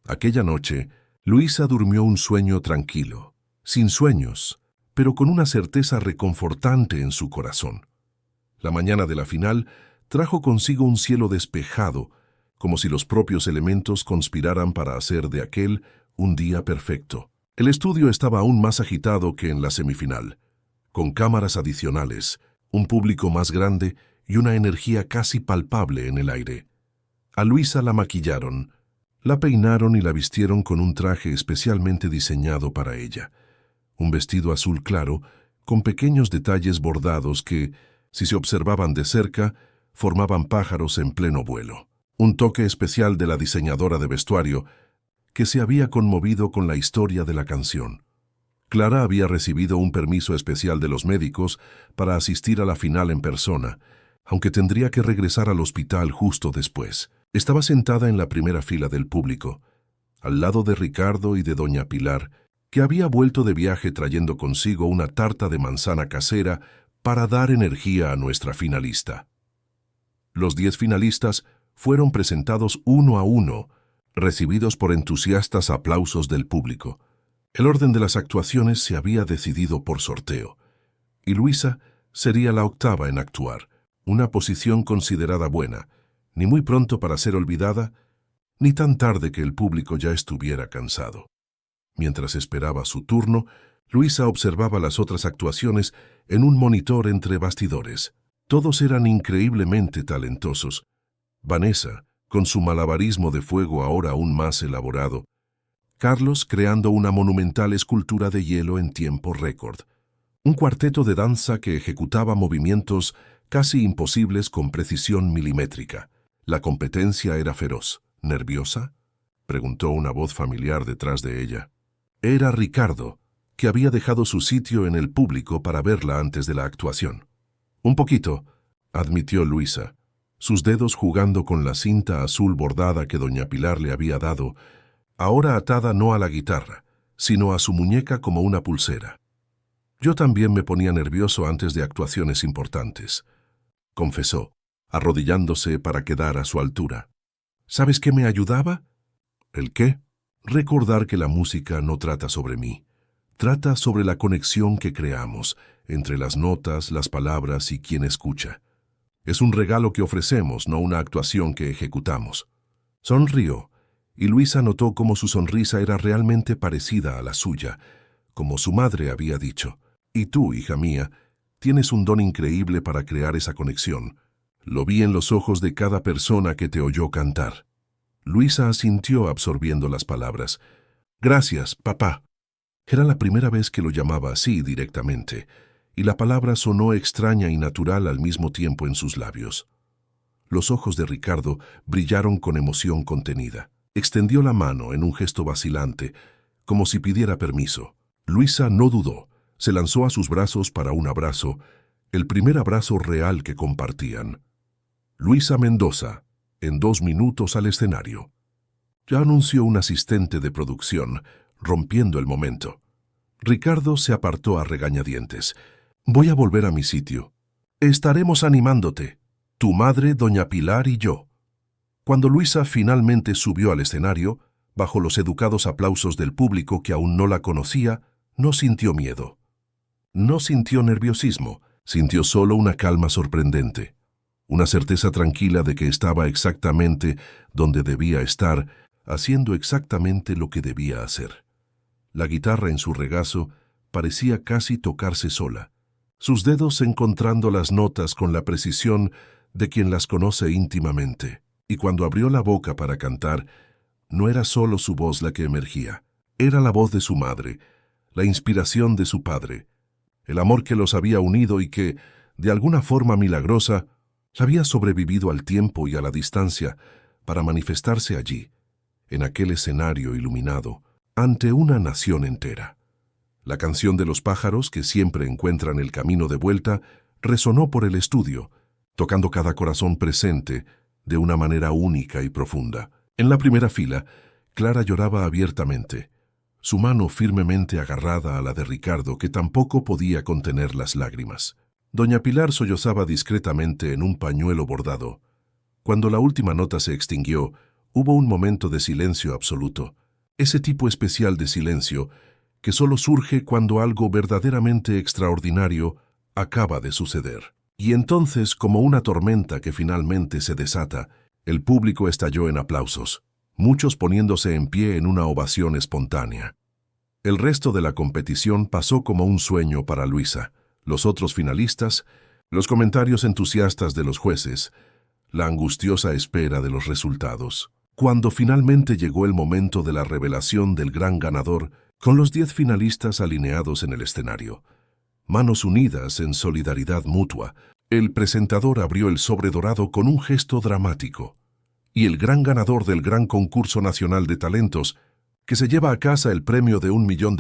Aquella noche, Luisa durmió un sueño tranquilo, sin sueños, pero con una certeza reconfortante en su corazón. La mañana de la final trajo consigo un cielo despejado, como si los propios elementos conspiraran para hacer de aquel un día perfecto. El estudio estaba aún más agitado que en la semifinal, con cámaras adicionales, un público más grande y una energía casi palpable en el aire. A Luisa la maquillaron, la peinaron y la vistieron con un traje especialmente diseñado para ella. Un vestido azul claro, con pequeños detalles bordados que, si se observaban de cerca, formaban pájaros en pleno vuelo. Un toque especial de la diseñadora de vestuario, que se había conmovido con la historia de la canción. Clara había recibido un permiso especial de los médicos para asistir a la final en persona, aunque tendría que regresar al hospital justo después. Estaba sentada en la primera fila del público, al lado de Ricardo y de doña Pilar, que había vuelto de viaje trayendo consigo una tarta de manzana casera para dar energía a nuestra finalista. Los 10 finalistas fueron presentados uno a uno, recibidos por entusiastas aplausos del público. El orden de las actuaciones se había decidido por sorteo, y Luisa sería la octava en actuar, una posición considerada buena, ni muy pronto para ser olvidada, ni tan tarde que el público ya estuviera cansado. Mientras esperaba su turno, Luisa observaba las otras actuaciones en un monitor entre bastidores. Todos eran increíblemente talentosos. Vanessa, con su malabarismo de fuego ahora aún más elaborado. Carlos creando una monumental escultura de hielo en tiempo récord. Un cuarteto de danza que ejecutaba movimientos casi imposibles con precisión milimétrica. La competencia era feroz. ¿Nerviosa?, preguntó una voz familiar detrás de ella. Era Ricardo, que había dejado su sitio en el público para verla antes de la actuación. Un poquito, admitió Luisa, sus dedos jugando con la cinta azul bordada que doña Pilar le había dado, ahora atada no a la guitarra, sino a su muñeca como una pulsera. Yo también me ponía nervioso antes de actuaciones importantes, confesó, arrodillándose para quedar a su altura. ¿Sabes qué me ayudaba? ¿El qué? Recordar que la música no trata sobre mí. Trata sobre la conexión que creamos entre las notas, las palabras y quien escucha. Es un regalo que ofrecemos, no una actuación que ejecutamos. Sonrió, y Luisa notó cómo su sonrisa era realmente parecida a la suya, como su madre había dicho. Y tú, hija mía, tienes un don increíble para crear esa conexión. Lo vi en los ojos de cada persona que te oyó cantar. Luisa asintió absorbiendo las palabras. Gracias, papá. Era la primera vez que lo llamaba así directamente, y la palabra sonó extraña y natural al mismo tiempo en sus labios. Los ojos de Ricardo brillaron con emoción contenida. Extendió la mano en un gesto vacilante, como si pidiera permiso. Luisa no dudó. Se lanzó a sus brazos para un abrazo, el primer abrazo real que compartían. Luisa Mendoza, en 2 minutos al escenario. Ya anunció un asistente de producción, rompiendo el momento. Ricardo se apartó a regañadientes. Voy a volver a mi sitio. Estaremos animándote, tu madre, doña Pilar y yo. Cuando Luisa finalmente subió al escenario, bajo los educados aplausos del público que aún no la conocía, no sintió miedo. No sintió nerviosismo, sintió solo una calma sorprendente. Una certeza tranquila de que estaba exactamente donde debía estar, haciendo exactamente lo que debía hacer. La guitarra en su regazo parecía casi tocarse sola, sus dedos encontrando las notas con la precisión de quien las conoce íntimamente. Y cuando abrió la boca para cantar, no era solo su voz la que emergía, era la voz de su madre, la inspiración de su padre, el amor que los había unido y que, de alguna forma milagrosa, había sobrevivido al tiempo y a la distancia para manifestarse allí, en aquel escenario iluminado, ante una nación entera. La canción de los pájaros, que siempre encuentran el camino de vuelta, resonó por el estudio, tocando cada corazón presente de una manera única y profunda. En la primera fila, Clara lloraba abiertamente, su mano firmemente agarrada a la de Ricardo, que tampoco podía contener las lágrimas. Doña Pilar sollozaba discretamente en un pañuelo bordado. Cuando la última nota se extinguió, hubo un momento de silencio absoluto, ese tipo especial de silencio que solo surge cuando algo verdaderamente extraordinario acaba de suceder. Y entonces, como una tormenta que finalmente se desata, el público estalló en aplausos, muchos poniéndose en pie en una ovación espontánea. El resto de la competición pasó como un sueño para Luisa. Los otros finalistas, los comentarios entusiastas de los jueces, la angustiosa espera de los resultados. Cuando finalmente llegó el momento de la revelación del gran ganador, con los 10 finalistas alineados en el escenario, manos unidas en solidaridad mutua, el presentador abrió el sobre dorado con un gesto dramático. Y el gran ganador del gran concurso nacional de talentos, que se lleva a casa el premio de $1 millón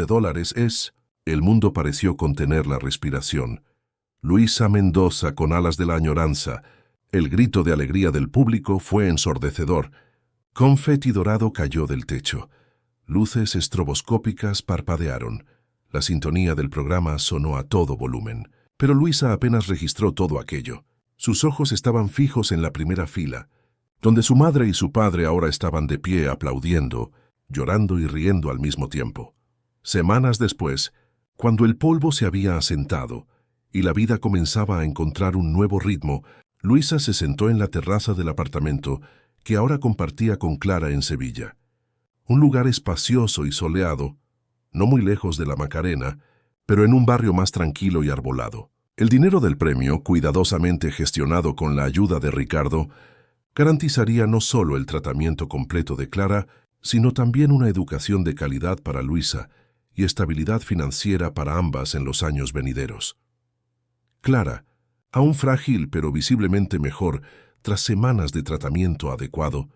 es... El mundo pareció contener la respiración. Luisa Mendoza con alas de la añoranza. El grito de alegría del público fue ensordecedor. Confeti dorado cayó del techo. Luces estroboscópicas parpadearon. La sintonía del programa sonó a todo volumen. Pero Luisa apenas registró todo aquello. Sus ojos estaban fijos en la primera fila, donde su madre y su padre ahora estaban de pie aplaudiendo, llorando y riendo al mismo tiempo. Semanas después, cuando el polvo se había asentado y la vida comenzaba a encontrar un nuevo ritmo, Luisa se sentó en la terraza del apartamento que ahora compartía con Clara en Sevilla. Un lugar espacioso y soleado, no muy lejos de la Macarena, pero en un barrio más tranquilo y arbolado. El dinero del premio, cuidadosamente gestionado con la ayuda de Ricardo, garantizaría no solo el tratamiento completo de Clara, sino también una educación de calidad para Luisa y estabilidad financiera para ambas en los años venideros. Clara, aún frágil pero visiblemente mejor tras semanas de tratamiento adecuado,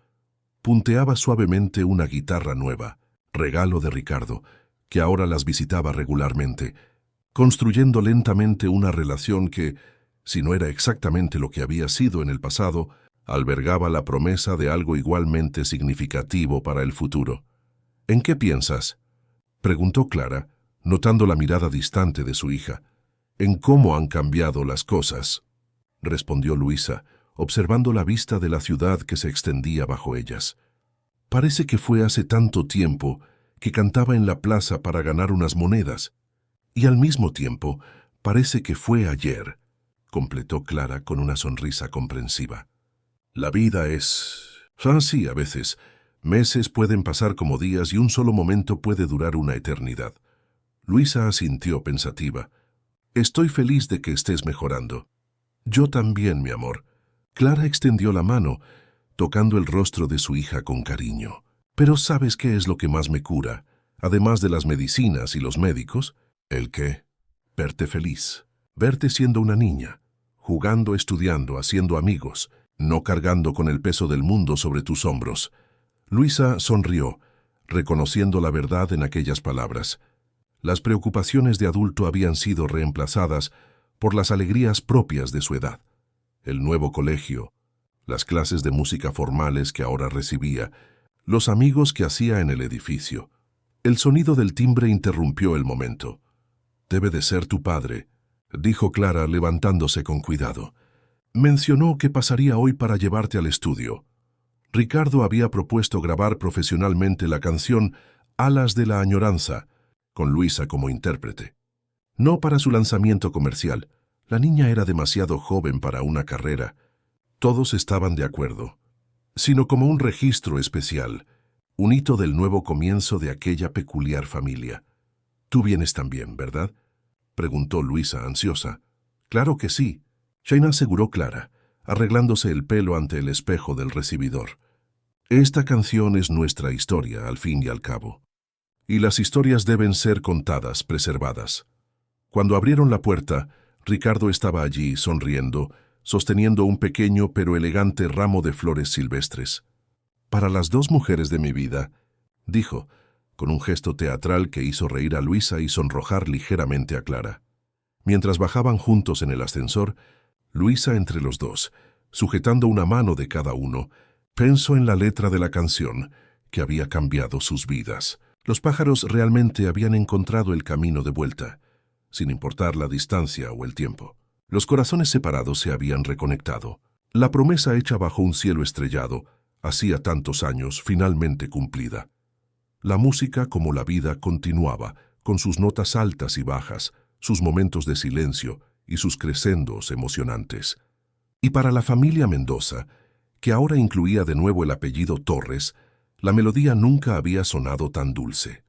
punteaba suavemente una guitarra nueva, regalo de Ricardo, que ahora las visitaba regularmente, construyendo lentamente una relación que, si no era exactamente lo que había sido en el pasado, albergaba la promesa de algo igualmente significativo para el futuro. ¿En qué piensas?, preguntó Clara, notando la mirada distante de su hija. «¿En cómo han cambiado las cosas?», respondió Luisa, observando la vista de la ciudad que se extendía bajo ellas. «Parece que fue hace tanto tiempo que cantaba en la plaza para ganar unas monedas. Y al mismo tiempo, parece que fue ayer», completó Clara con una sonrisa comprensiva. «La vida es... sí, a veces. Meses pueden pasar como días y un solo momento puede durar una eternidad». Luisa asintió pensativa. «Estoy feliz de que estés mejorando». «Yo también, mi amor». Clara extendió la mano, tocando el rostro de su hija con cariño. «Pero ¿sabes qué es lo que más me cura? Además de las medicinas y los médicos». «¿El qué?». «Verte feliz. Verte siendo una niña, jugando, estudiando, haciendo amigos, no cargando con el peso del mundo sobre tus hombros». Luisa sonrió, reconociendo la verdad en aquellas palabras. Las preocupaciones de adulto habían sido reemplazadas por las alegrías propias de su edad. El nuevo colegio, las clases de música formales que ahora recibía, los amigos que hacía en el edificio. El sonido del timbre interrumpió el momento. «Debe de ser tu padre», dijo Clara levantándose con cuidado. «Mencionó que pasaría hoy para llevarte al estudio». Ricardo había propuesto grabar profesionalmente la canción Alas de la Añoranza, con Luisa como intérprete. No para su lanzamiento comercial. La niña era demasiado joven para una carrera. Todos estaban de acuerdo. Sino como un registro especial, un hito del nuevo comienzo de aquella peculiar familia. «Tú vienes también, ¿verdad?», preguntó Luisa ansiosa. «Claro que sí», Shaina aseguró Clara, arreglándose el pelo ante el espejo del recibidor. «Esta canción es nuestra historia, al fin y al cabo. Y las historias deben ser contadas, preservadas». Cuando abrieron la puerta, Ricardo estaba allí, sonriendo, sosteniendo un pequeño pero elegante ramo de flores silvestres. «Para las dos mujeres de mi vida», dijo, con un gesto teatral que hizo reír a Luisa y sonrojar ligeramente a Clara. Mientras bajaban juntos en el ascensor, Luisa entre los dos, sujetando una mano de cada uno, pensó en la letra de la canción que había cambiado sus vidas. Los pájaros realmente habían encontrado el camino de vuelta, sin importar la distancia o el tiempo. Los corazones separados se habían reconectado. La promesa hecha bajo un cielo estrellado, hacía tantos años, finalmente cumplida. La música, como la vida, continuaba, con sus notas altas y bajas, sus momentos de silencio y sus crescendos emocionantes. Y para la familia Mendoza, que ahora incluía de nuevo el apellido Torres, la melodía nunca había sonado tan dulce.